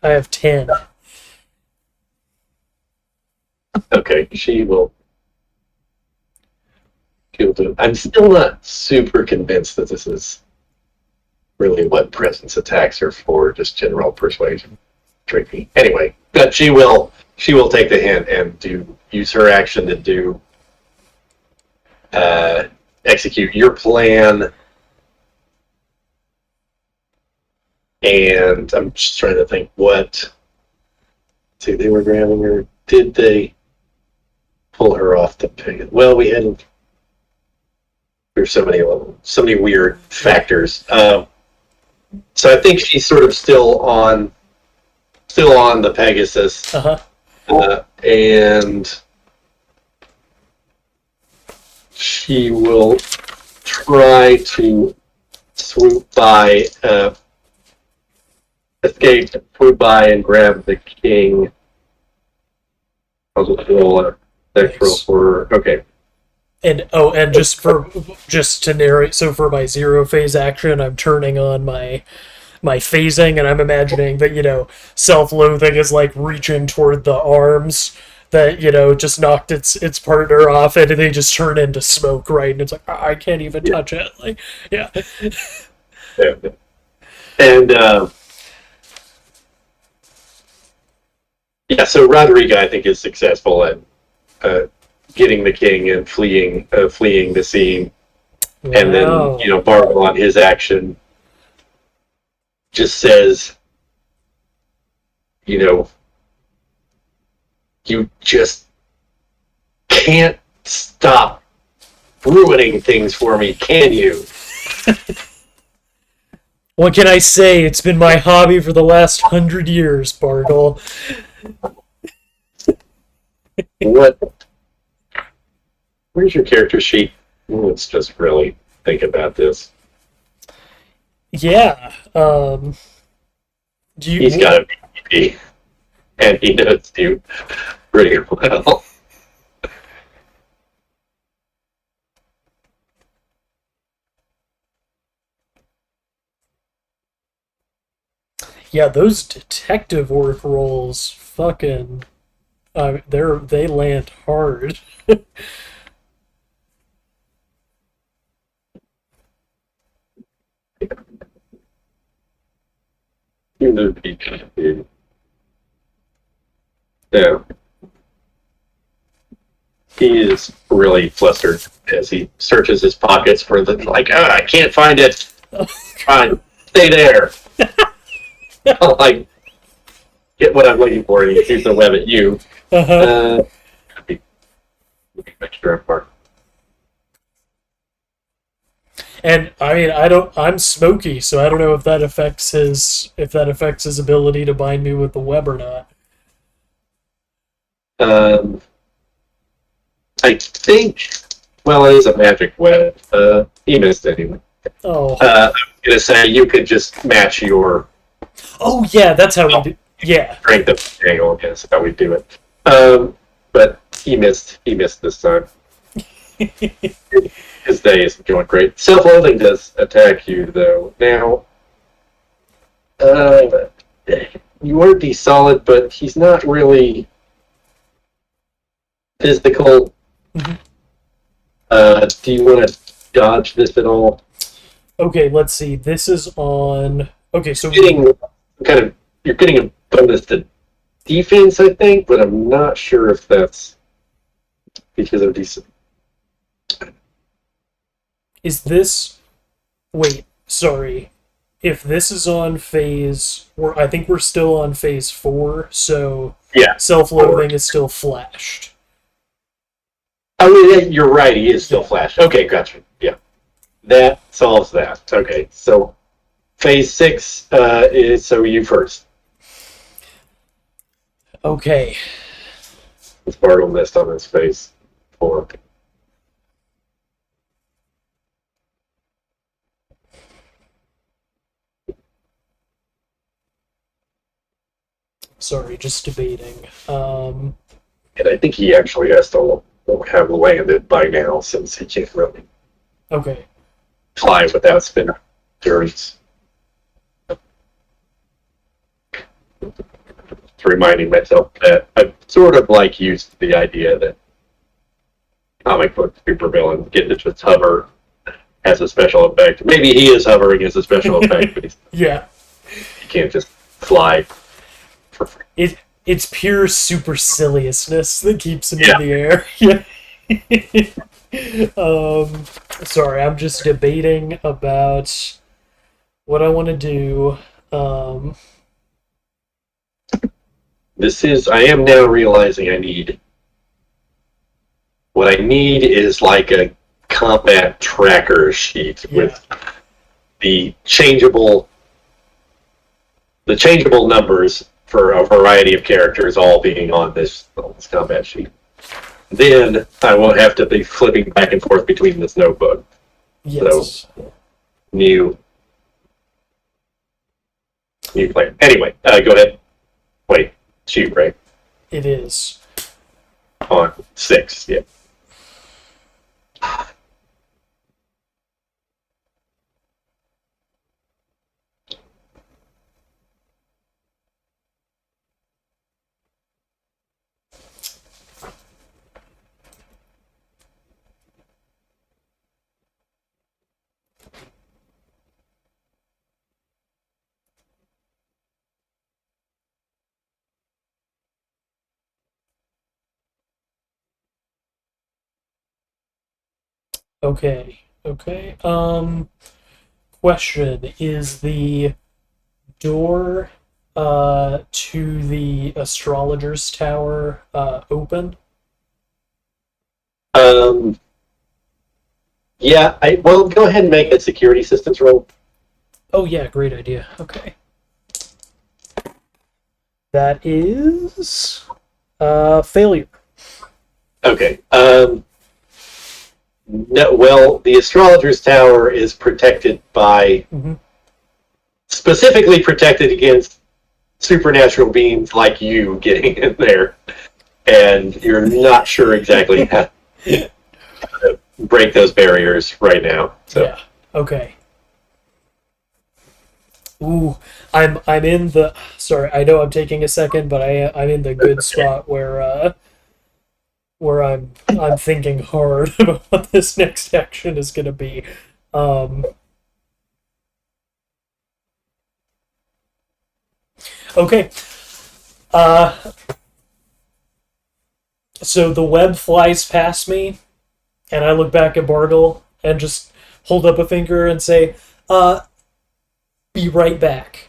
have 10. Okay, she will do. I'm still not super convinced that this is really what presence attacks are for, just general persuasion. Tricky. Anyway, but she will take the hint and use her action to execute your plan. And I'm just trying to think what. See, they were grabbing her. Did they pull her off the pig? Well, we hadn't. There's so many weird factors. So I think she's sort of still on the Pegasus, and she will try to swoop by, swoop by, and grab the king. I'll just roll a dex roll for her. Okay. And just to narrate, so for my 0 phase action, I'm turning on my phasing, and I'm imagining that, self-loathing is like reaching toward the arms that, just knocked its partner off, and they just turn into smoke, right? And it's like, I can't even touch it. Like, yeah. Yeah. And so Roderiga, I think, is successful at getting the king and fleeing the scene. Wow. And then, Bartle on his action just says, you just can't stop ruining things for me, can you? What can I say? It's been my hobby for the last 100 years, Bartle. What? Where's your character sheet? Let's just really think about this. Yeah. He's got a BP, and he knows you pretty well. Yeah, those detective work rolls, fucking, they land hard. You know, BP. Yeah. He is really flustered as he searches his pockets for I can't find it. Fine, stay there. I'll, get what I'm looking for, and he shoots a web at you. Make sure I'm marked. And I mean, I'm smoky, so I don't know if that affects his ability to bind me with the web or not. I think. Well, it is a magic web. He missed anyway. Oh. I was gonna say you could just match your. Oh yeah, that's how we do. Yeah. Strength of the angle. Yes, how we do it. But he missed. He missed this time. His day isn't going great. Self-loathing does attack you, though. Now, you want to be solid, but he's not really physical. Mm-hmm. Do you want to dodge this at all? Okay, let's see. This is on. Okay, so Getting kind of you're getting a bonus to defense, I think, but I'm not sure if that's because of decent. is this. Wait, sorry. If this is on I think we're still on phase 4, so Yeah, self-loathing is still flashed. oh, yeah, you're right. He is still Yeah. Flash. Okay, gotcha. Yeah, that solves that. Okay, so phase 6 is so you first. Okay. Bartle missed on his phase 4. Sorry, just debating. And I think he actually has to have landed by now since he can't really Okay. fly without spin endurance. Reminding myself that I'm sort of like used to the idea that comic book supervillains get to just hover as a special effect. Maybe he is hovering as a special effect, but Yeah. he can't just fly for free. It's pure superciliousness that keeps him Yeah. in the air. Yeah. Sorry, I'm just debating about what I want to do. Um, I am now realizing what I need is like a combat tracker sheet yeah. with the changeable numbers for a variety of characters all being on this combat sheet. Then I won't have to be flipping back and forth between this notebook. Yes. So new plan. Anyway, go ahead. Wait, shoot, right? It is. On 6, yeah. Okay. Okay. Question, is the door to the astrologer's tower open? Um, yeah, well, go ahead and make a security systems roll. Oh yeah, great idea. Okay. That is failure. Okay. No, well, the astrologer's tower is protected by Mm-hmm. specifically protected against supernatural beings like you getting in there, and you're not sure exactly how to break those barriers right now. So. Yeah. Okay. Ooh, I'm in the. Sorry, I know I'm taking a second, but I'm in the good spot where I'm thinking hard about what this next action is gonna be. Um, okay. Uh, so the web flies past me, and I look back at Bargle and just hold up a finger and say, "Be right back."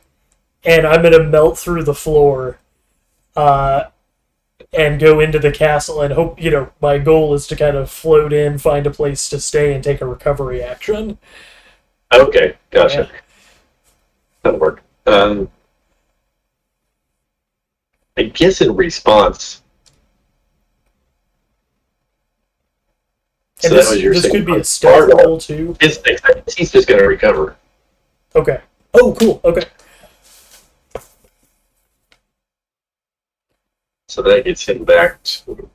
And I'm gonna melt through the floor, uh, and go into the castle and hope. My goal is to kind of float in, find a place to stay, and take a recovery action. Okay, Yeah. gotcha. That'll work. I guess in response. And So that was your this could second be a part. stealth roll too. He's just going to recover. Okay. Oh, cool. Okay. So that gets him back to.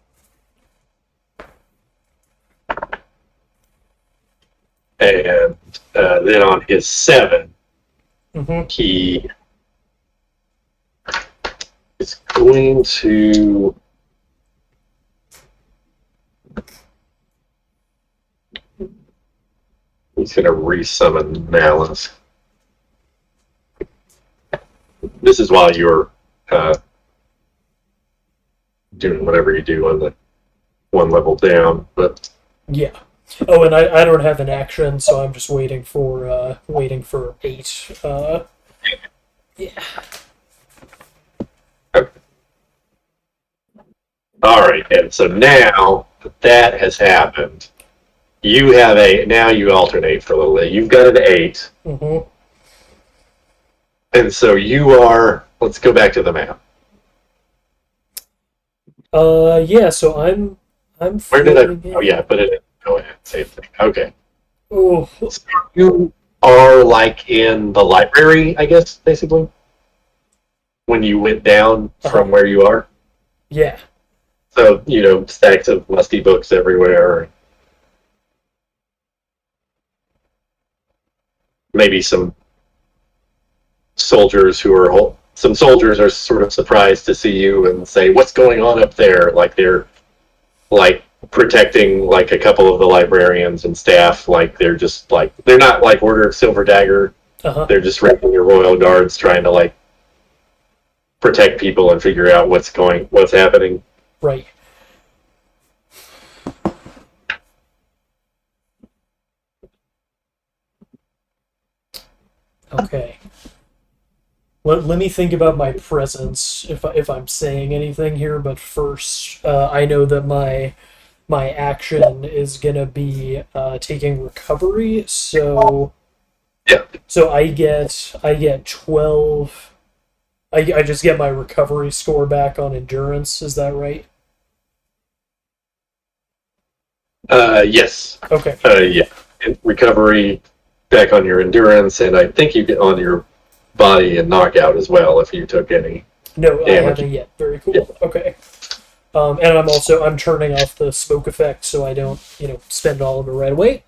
And then on his 7, Mm-hmm. he is going to. He's going to resummon Malice. This is while you're doing whatever you do on the one level down, but Yeah. Oh, and I don't have an action, so I'm just waiting for 8. Yeah. all right. And so now that has happened, you have now you alternate for a little bit. You've got an 8, Mm-hmm. and so you are. Let's go back to the map. Yeah. So I'm Where did I? floating Oh in. yeah, put it in. Go ahead. Same thing. Okay. Oh. So you are like in the library, I guess, basically, when you went down Uh-huh. from where you are. Yeah. So, stacks of musty books everywhere. Maybe some soldiers are sort of surprised to see you and say, "What's going on up there?" Like they're like protecting like a couple of the librarians and staff. Like they're not like Order of Silver Dagger. Uh-huh. They're just regular royal guards trying to like protect people and figure out what's happening. Right. Okay. Let me think about my presence if I'm saying anything here. But first, I know that my action is gonna be taking recovery. Yeah. So I get 12. I just get my recovery score back on endurance. Is that right? Yes. Okay. Yeah. And recovery back on your endurance, and I think you get on your body and knockout as well if you took any No, I damage. haven't yet. Very Yeah. cool. Okay. And I'm turning off the smoke effect so I don't spend all of it right away.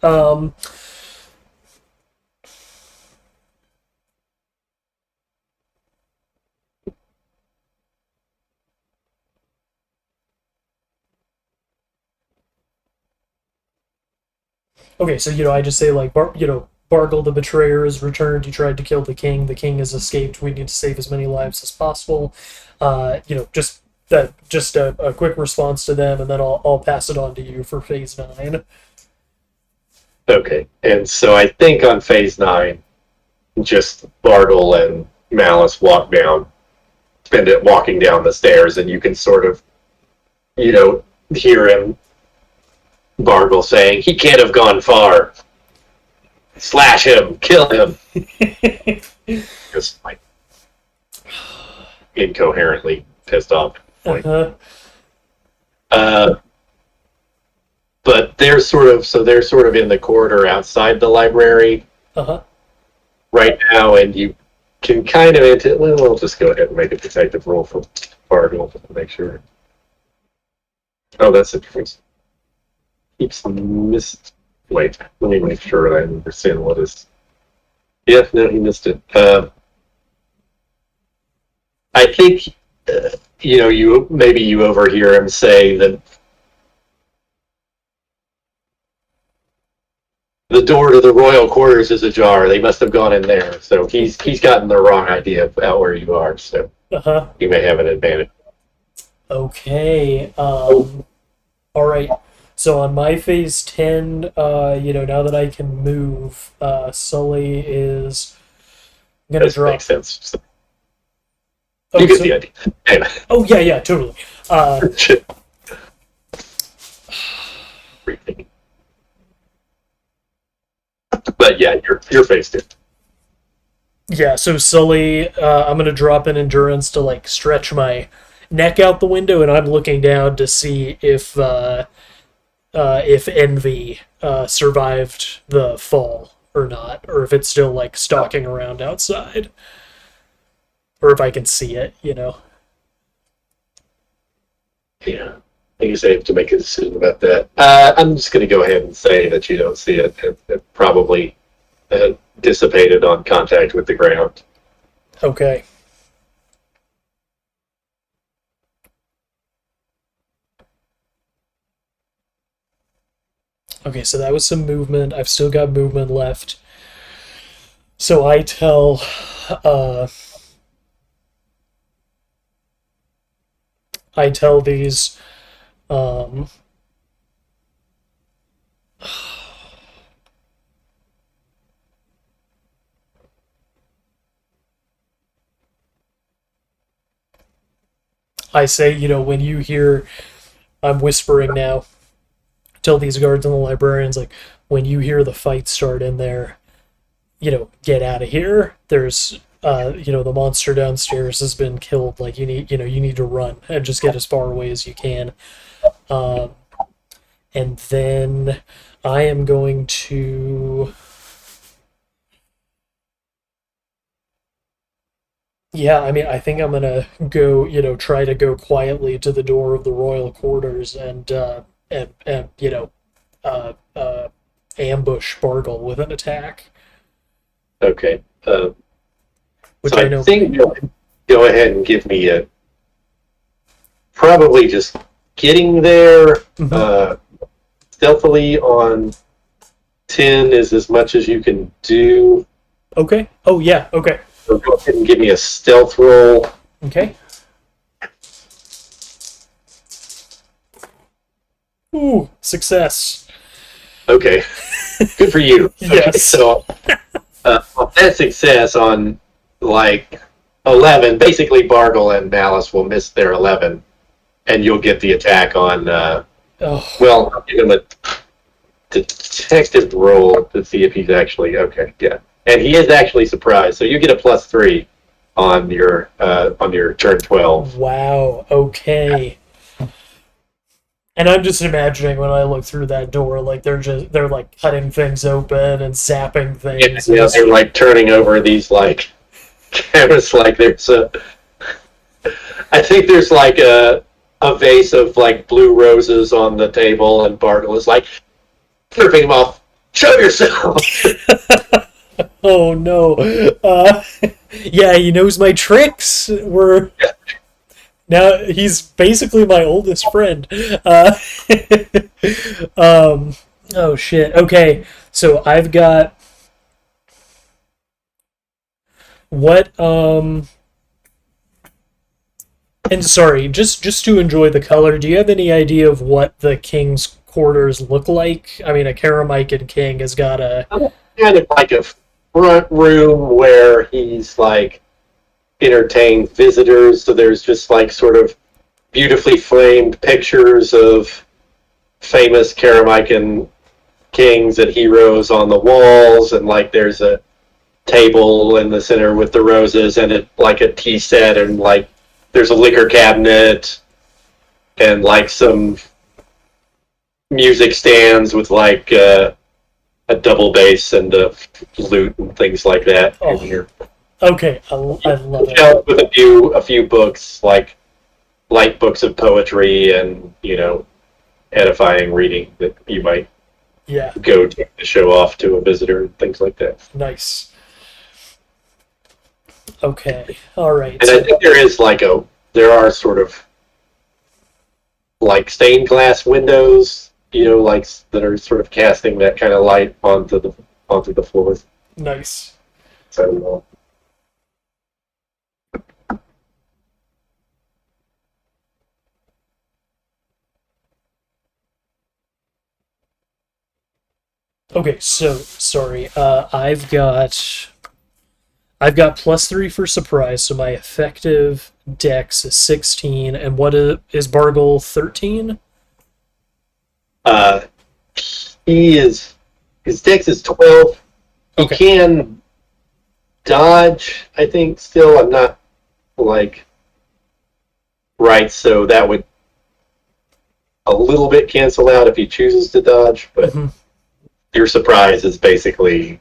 Okay, so I just say like Bargle the betrayer has returned. He tried to kill the king. The king has escaped. We need to save as many lives as possible. Just a quick response to them, and then I'll pass it on to you for phase 9. Okay. And so I think on phase 9, just Bartle and Malice spend it walking down the stairs, and you can sort of, hear him, Bartle, saying, "He can't have gone far. Slash him, kill him." Just like incoherently pissed off. Uh-huh. Uh, but they're sort of in the corridor outside the library Uh-huh. right now, and you can kind of well, we'll just go ahead and make a detective roll for Bartle to make sure. Oh, that's interesting. Keeps missed. Wait, let me make sure I understand what is. Yeah, no, he missed it. I think you overhear him say that the door to the royal quarters is ajar. They must have gone in there. So he's gotten the wrong idea about where you are. So Uh-huh. you may have an advantage. Okay. All right. So on my phase 10, now that I can move, Sully is gonna Doesn't make drop. sense. So Oh, you get so the idea. Anyway. oh yeah, yeah, totally. Uh, But yeah, you're faced it. yeah. So Sully, I'm gonna drop an endurance to like stretch my neck out the window, and I'm looking down to see if Envy survived the fall or not, or if it's still like stalking around outside, or if I can see it. Yeah. I think it's safe to make a decision about that. I'm just going to go ahead and say that you don't see it. It probably dissipated on contact with the ground. Okay. Okay, so that was some movement. I've still got movement left. So uh, I tell these, um, I say, when you hear, I'm whispering now, tell these guards and the librarians, like, when you hear the fight start in there, get out of here. There's, the monster downstairs has been killed. Like, you need to run and just get as far away as you can. Um, and then I am going to, yeah, I mean, I think I'm gonna go, try to go quietly to the door of the royal quarters and uh, uh, ambush Bargle with an attack, Okay. which So I I know. think go ahead and give me a probably just getting there Mhm. stealthily on 10 is as much as you can do. Okay. Oh yeah. Okay. So go ahead and give me a stealth roll. Okay. Ooh, success. Okay, good for you. Okay, Yes. so on that success on like 11, basically Bargle and Malice will miss their 11, and you'll get the attack on. Oh, Well, I'll give him a detective roll to see if he's actually okay. Yeah, and he is actually surprised. So you get a +3 on your turn 12. wow. Okay. And I'm just imagining when I look through that door, like they're like cutting things open and zapping Yeah, things and yeah, just they're like turning over these like cameras. Like there's a, I think there's like a vase of like blue roses on the table, and Bartle is like flipping them off. Show yourself. oh no. Yeah, he knows my tricks. We're now he's basically my oldest friend. Um, oh shit. Okay, so I've got what and sorry, just to enjoy the color. Do you have any idea of what the king's quarters look like? I mean, a Karamaikan king has got a Kind of like a front room where he's like entertained visitors. So there's just like sort of beautifully framed pictures of famous Karamaikan kings and heroes on the walls, and like there's a table in the center with the roses, and it like a tea set, and like there's a liquor cabinet and like some music stands with like a double bass and a flute and things like that in oh, here. okay. I love it. Shelf with a few books, like light books of poetry and edifying reading that you might Yeah, go to show off to a visitor and things like that. nice. Okay, all right. And I So think there are sort of like stained glass windows, like that are sort of casting that kind of light onto the floor. nice. So Okay, so sorry. I've got +3 for surprise, so my effective dex is 16, and is Bargle 13? uh, he is his dex is 12. He Okay, can dodge, I think. Still, I'm not like right, so that would a little bit cancel out if he chooses to dodge. But hmm your surprise is basically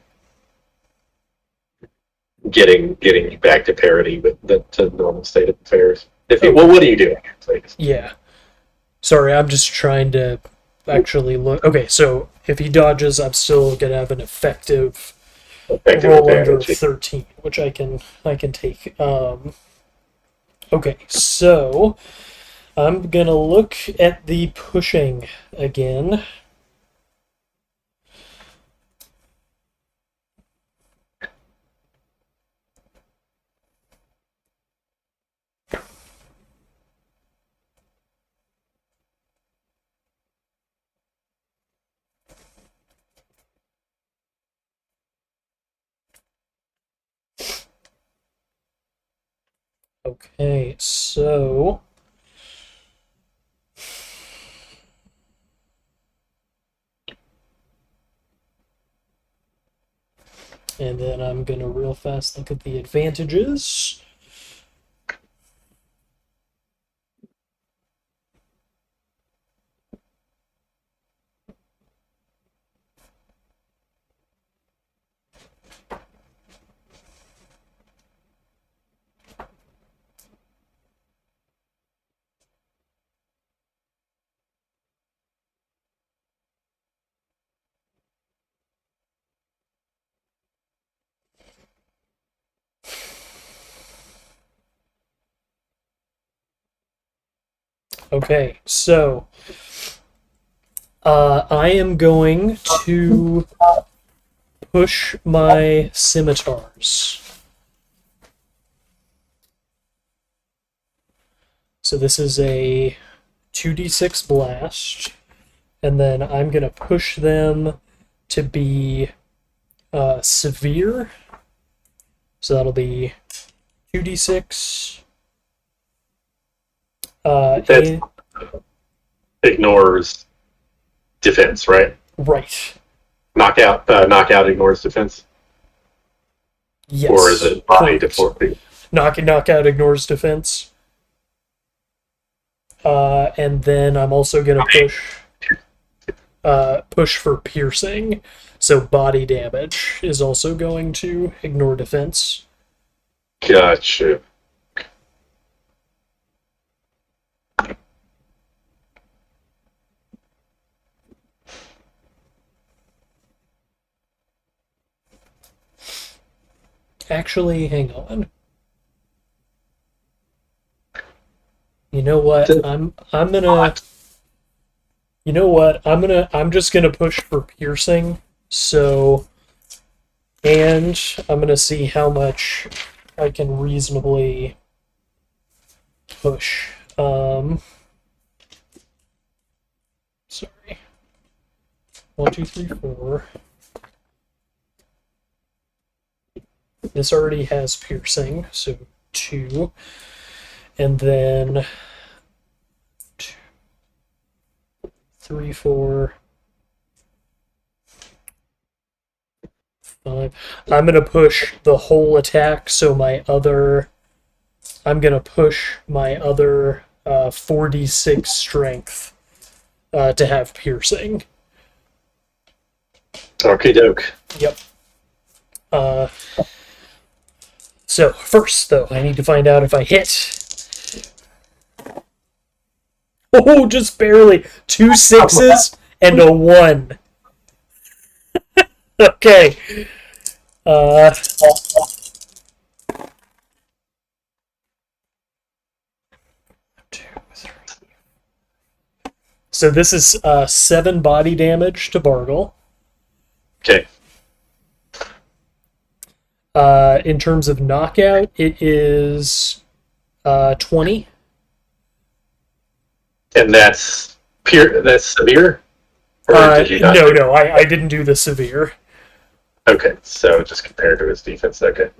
getting you back to parity with the to normal state of affairs. okay, What are you doing? Please? yeah. Sorry, I'm just trying to actually look. Okay, so if he dodges, I'm still gonna have an effective Effective roll under advantage. 13, which I can take. Okay, so I'm gonna look at the pushing again. Okay, so and then I'm gonna real fast look at the advantages. Okay, so I am going to push my scimitars. So this is a 2d6 blast, and then I'm going to push them to be severe. So that'll be 2d6. That ignores defense, right? Right. Knockout ignores defense, Yes. or is it body correct. deformity? Knockout ignores defense. And then I'm also gonna push for piercing. So body damage is also going to ignore defense. Gotcha. Actually, hang on. You know what? I'm just gonna push for piercing. So, and I'm gonna see how much I can reasonably push. Sorry. 1, 2, 3, 4. This already has piercing, so 2. And then 2, 3, 4, 5. I'm going to push the whole attack, so I'm going to push my other 4d6 strength to have piercing. Okie doke. Yep. So first, though, I need to find out if I hit. Oh, just barely. 2 6s and a 1. Okay. 2, 3. So this is 7 body damage to Bargle. Okay. In terms of knockout, it is 20. And that's severe? Or did you not? No, I didn't do the severe. Okay, so just compared to his defense, okay.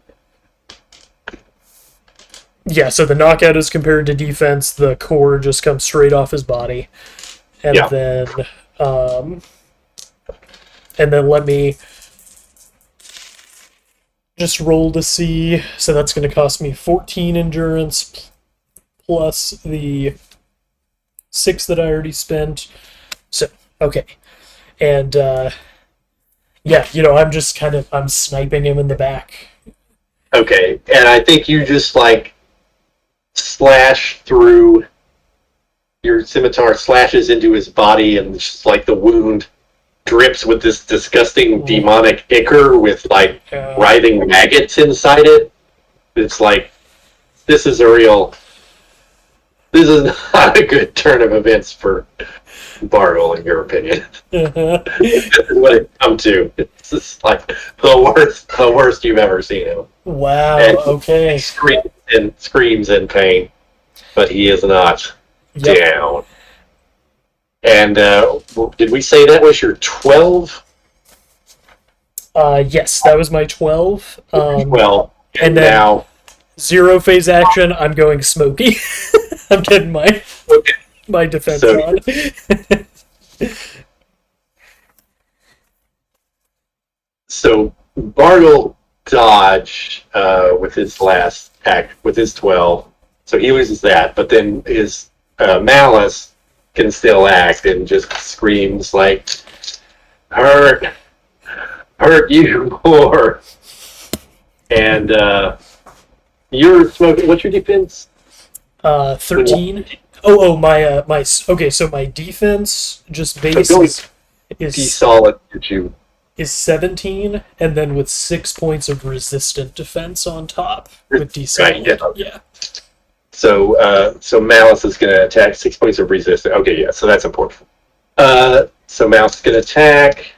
Yeah, so the knockout is compared to defense. The core just comes straight off his body, and Yeah. then let me just roll to see. So that's going to cost me 14 endurance plus the 6 that I already spent. So okay, and yeah, I'm sniping him in the back. Okay, and I think you just like slash through your scimitar, slashes into his body, and just like the wound drips with this disgusting demonic ichor with like writhing maggots inside it. It's like this is not a good turn of events for Bartle, in your opinion. This is what it come to. It's just like the worst you've ever seen him. Wow. And okay. He screams in pain, but he is not down. And did we say that was your 12? Yes, that was my 12. Well, and then, now 0 phase action. I'm going smoky. I'm getting Okay. my defense So, on. so Bartle dodge with his last attack with his 12, so he loses that. But then his Malice can still act and just screams like, "Hurt, hurt you more!" And you're smoking. What's your defense? 13. My okay. So my defense just So base going be is solid. Did you? is 17, and then with 6 points of resistant defense on top with D Right. Yeah. solid. Yeah. So Malice is going to attack 6 points of resistance. Okay, yeah, so that's important. So Malice is going to attack.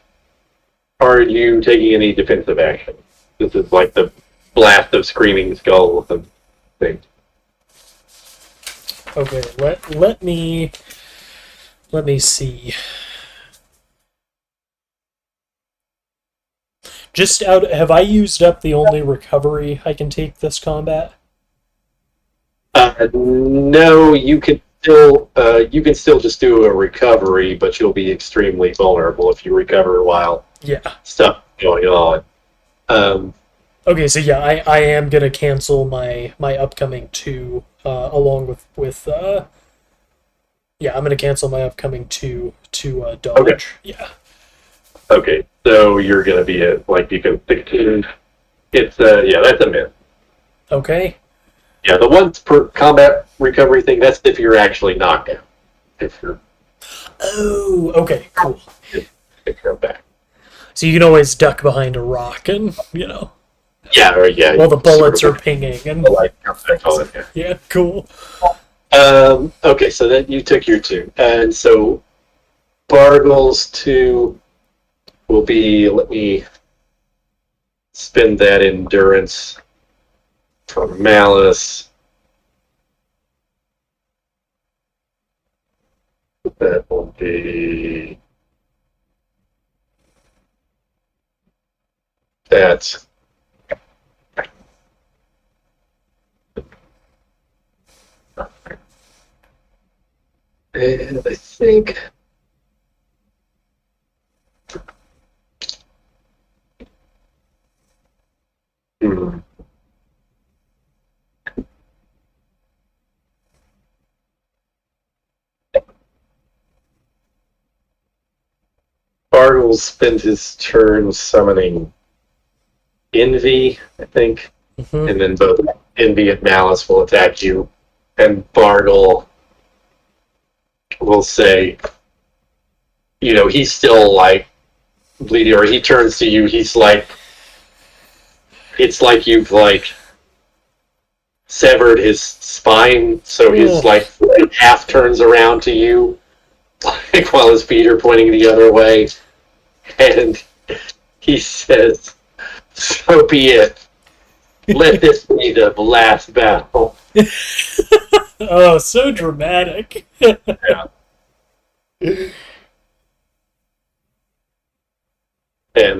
Are you taking any defensive action? This is like the blast of screaming skulls and things. Okay. Let me see. Just out, have I used up the only recovery I can take this combat? No, you can still just do a recovery, but you'll be extremely vulnerable if you recover while Yeah. stuff is going on. Um, Okay, so yeah, I am gonna cancel my upcoming 2 along with yeah, I'm gonna cancel my upcoming 2 to dodge. Okay. Yeah. okay, so you're going to be like you can 16. It's yeah, that's a miss. Okay. Yeah, the once per combat recovery thing, that's if you're actually knocked out. If you're, Oh, okay, cool. if you're back. So you can always duck behind a rock and, Yeah, or yeah. while the bullets sort are pinging and like, yeah. yeah, cool. Okay, so then you took your 2. And so Bargle's 2 will be, let me spend that endurance for Malice. That will be that. And I think hmm. Bard will spend his turn summoning Envy, I think, Mhm. and then both Envy and Malice will attack you, and Bargle will say, he's still like bleeding, or he turns to you, he's like, it's like you've like severed his spine, so his Ugh. like half turns around to you, like while his feet are pointing the other way, and he says, "So be it. Let this be the last battle." Oh, so dramatic. Yeah. And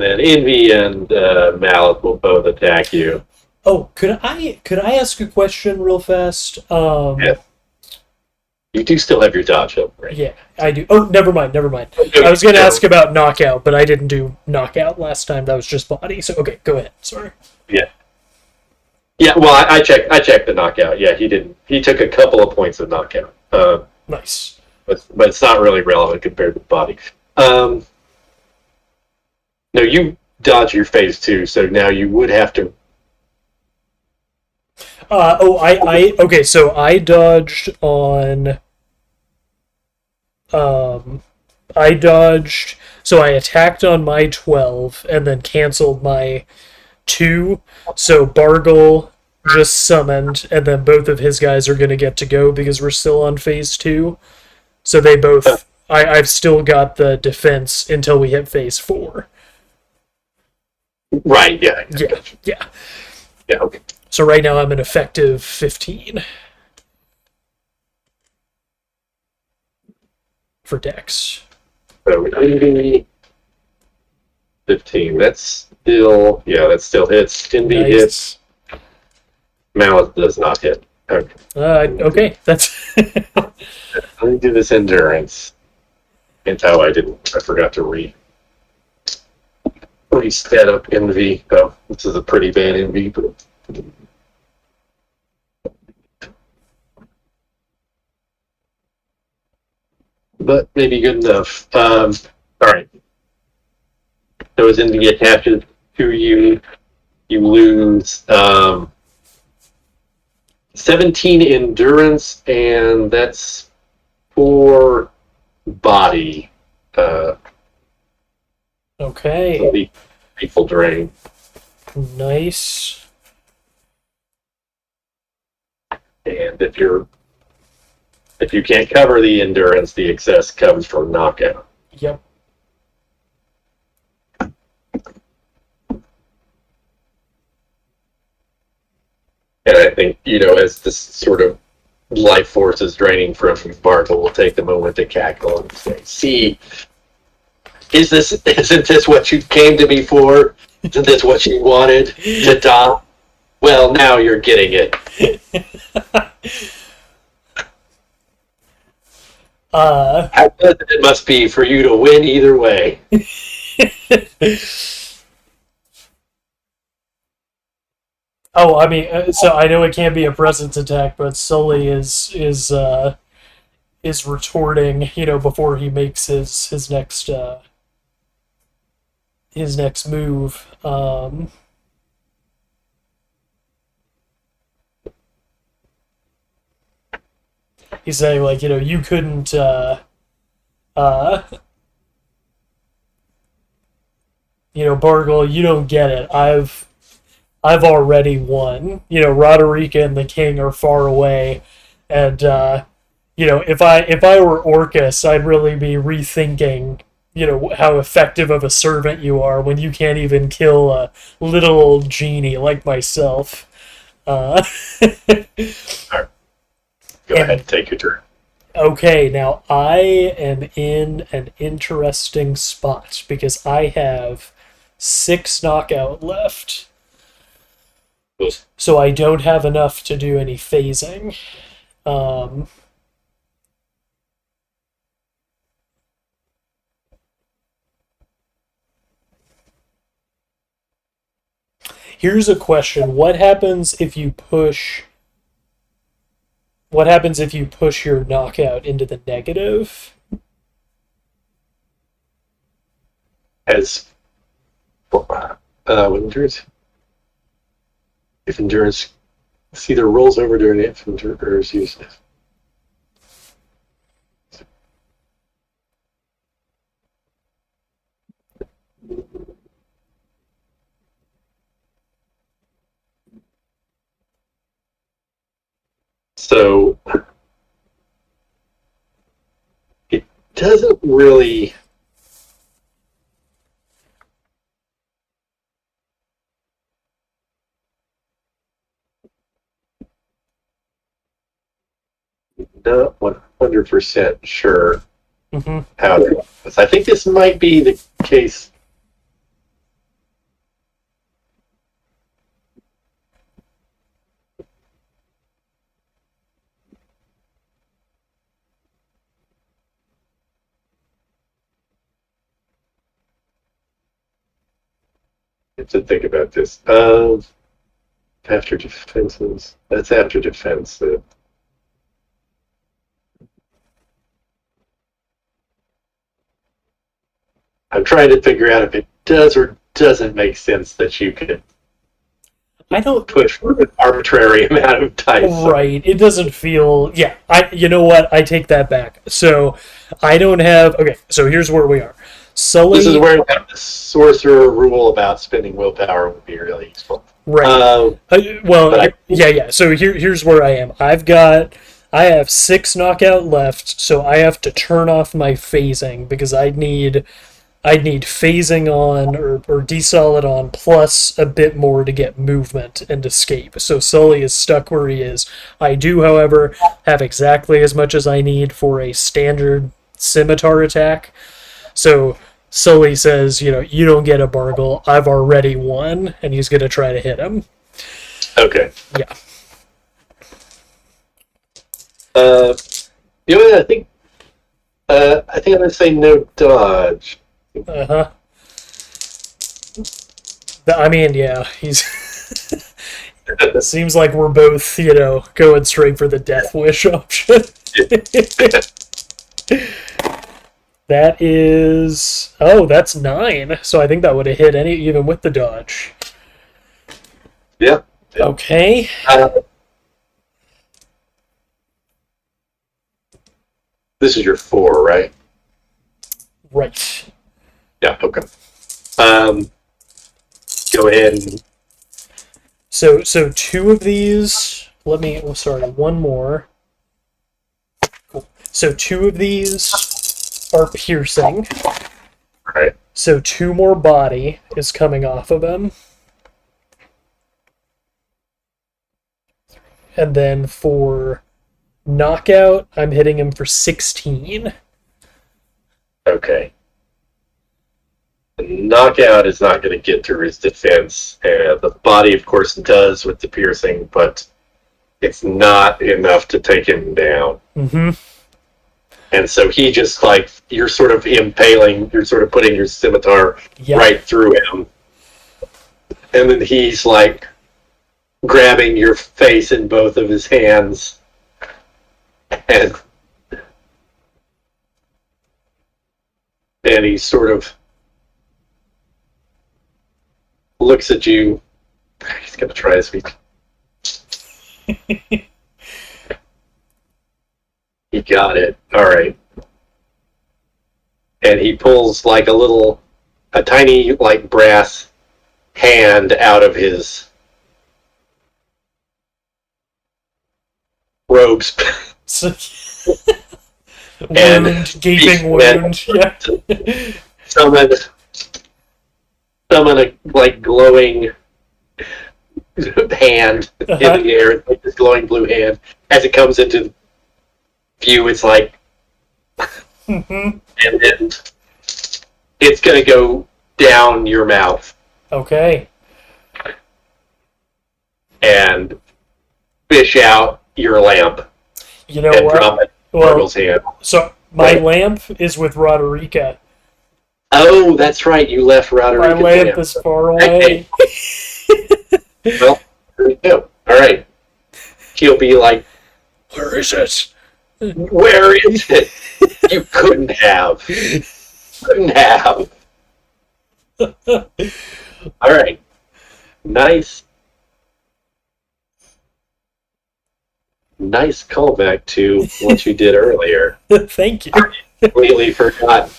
then Envy and Malice will both attack you. Oh, could I ask a question real fast? Yeah. You do still have your dodge up, right? Yeah, I do. Oh, never mind. I was going to ask about knockout, but I didn't do knockout last time. That was just body. So okay, go ahead. Sorry. Yeah. Yeah. Well, I checked the knockout. Yeah, he didn't. He took a couple of points of knockout. Nice. But it's not really relevant compared to the body. No, you dodge your phase 2, so now you would have to. Okay, so I dodged on. I dodged. So I attacked on my 12 and then canceled my 2. So Bargle just summoned, and then both of his guys are going to get to go because we're still on phase 2. So they both. I've still got the defense until we hit phase 4. Right. Yeah. Yeah. Yeah. Okay. So right now I'm an effective 15 for Dex. So 15. That still hits. Envy Nice. hits. Malice does not hit. Okay. Okay, that's Let me do this endurance. I forgot to re-stat up NV. Oh, this is a pretty bad NV, but maybe good enough. All right. So as NV attaches to you, you lose 17 endurance, and that's 4 body. okay. So lethal drain. Nice. And if you can't cover the endurance, the excess comes from knockout. Yep. And I think, as this sort of life force is draining from Bartle, we'll take the moment to cackle and say, "See, isn't this what you came to me for? Isn't this what you wanted? To die? Well, now you're getting it." How pleasant it must be for you to win either way. Oh, I mean, so I know it can't be a presence attack, but Sully is retorting, before he makes his next move. He's saying like, you couldn't. Bargle, you don't get it. I've already won. Roderica and the king are far away, and if I were Orcus, I'd really be rethinking, how effective of a servant you are when you can't even kill a little old genie like myself. All right. Go ahead, take your turn. Okay, now I am in an interesting spot because I have 6 knockout left. So I don't have enough to do any phasing. Here's a question. What happens if you push your knockout into the negative? As endurance, if endurance either rolls over during if endurance or is used. So it doesn't really. Not 100% sure how to do this. I think this might be the case. I have to think about this. After defenses, that's after defense. I'm trying to figure out if it does or doesn't make sense that you could I don't push for an arbitrary amount of dice. Right. It doesn't feel. Yeah. You know what? I take that back. So I don't have. Okay. So here's where we are. Sully. This is where the sorcerer rule about spending willpower would be really useful. Right. Yeah. So here's where I am. I have 6 knockout left, so I have to turn off my phasing because I'd need phasing on or desolid on plus a bit more to get movement and escape. So Sully is stuck where he is. I do, however, have exactly as much as I need for a standard scimitar attack. So Sully says, you don't get a Bargle. I've already won, and he's going to try to hit him. Okay. Yeah. Uh, you know what? I think I'm gonna say no dodge. Uh-huh. I mean, yeah, he's... Seems like we're both, going straight for the death wish option. That is... Oh, that's 9. So I think that would have hit even with the dodge. Yeah. Okay. This is your 4, right? Right. Yeah. Okay. Go ahead and. So 2 of these... one more. Cool. So 2 of these are piercing. Right. So 2 more body is coming off of him. And then for knockout, I'm hitting him for 16. Okay. The knockout is not going to get through his defense. The body, of course, does with the piercing, but it's not enough to take him down. Mm-hmm. And so he just, like, you're sort of impaling, you're sort of putting your scimitar right through him. And then he's, like, grabbing your face in both of his hands. And he sort of looks at you. He's going to try his feet. He got it. All right. And he pulls like a tiny like brass hand out of his robes. Gaping wound. Yeah. Summon a like glowing hand in the air, like this glowing blue hand. As it comes into view, it's like, and then it's gonna go down your mouth. Okay. And fish out your lamp. You know what? Drop it in Margle's hand. So my lamp is with Roderica. Oh, that's right. You left Roderica. My lamp is far away. Well, there you go. All right. He'll be like, "Where is it? Where is it? You couldn't have. Couldn't have." All right. Nice callback to what you did earlier. Thank you. I completely forgot.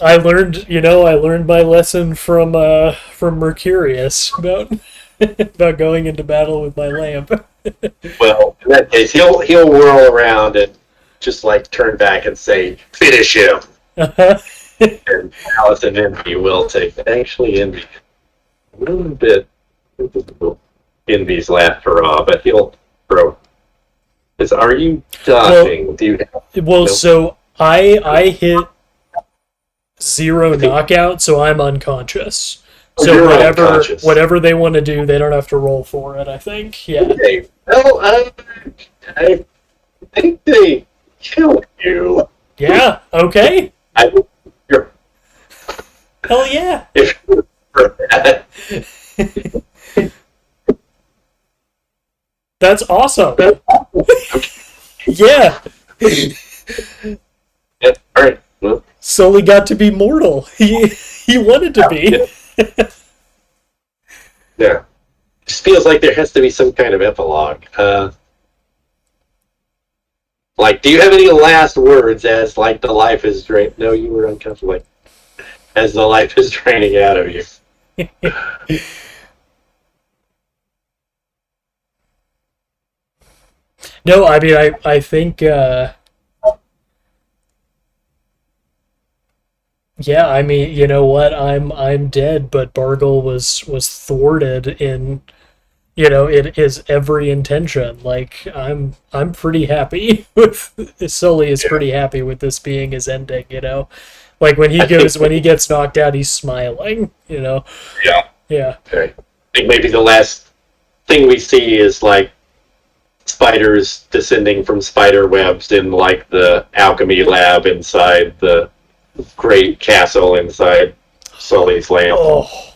I learned my lesson from Mercurius about going into battle with my lamp. Well, in that case, he'll whirl around and just like turn back and say, "Finish him." And Alice and Envy will take. Actually, Envy a little bit. Envy's last hurrah, but he'll throw. Are you dodging? Well, do you have, well, so I hit 0 knockout, so I'm unconscious. So whatever they want to do, they don't have to roll for it, I think. Yeah. Okay. Well, I think they killed you. Yeah, okay. You're, Hell yeah. if you're for that. That's awesome. Yeah. Yeah, all right. Well, Sully got to be mortal. He wanted to be. Yeah. Just feels like there has to be some kind of epilogue. Like, do you have any last words as like the life is drained? No, you were uncomfortable. Like, as the life is draining out of you. No, I mean, I think, yeah, I mean, you know what? I'm dead, but Bargle was thwarted in, it is every intention. Like, I'm pretty happy with Sully is pretty happy with this being his ending. Like when he gets knocked out, he's smiling. Yeah. Yeah. Okay. I think maybe the last thing we see is like spiders descending from spider webs in like the alchemy lab inside the great castle inside Sully's lamp. Oh,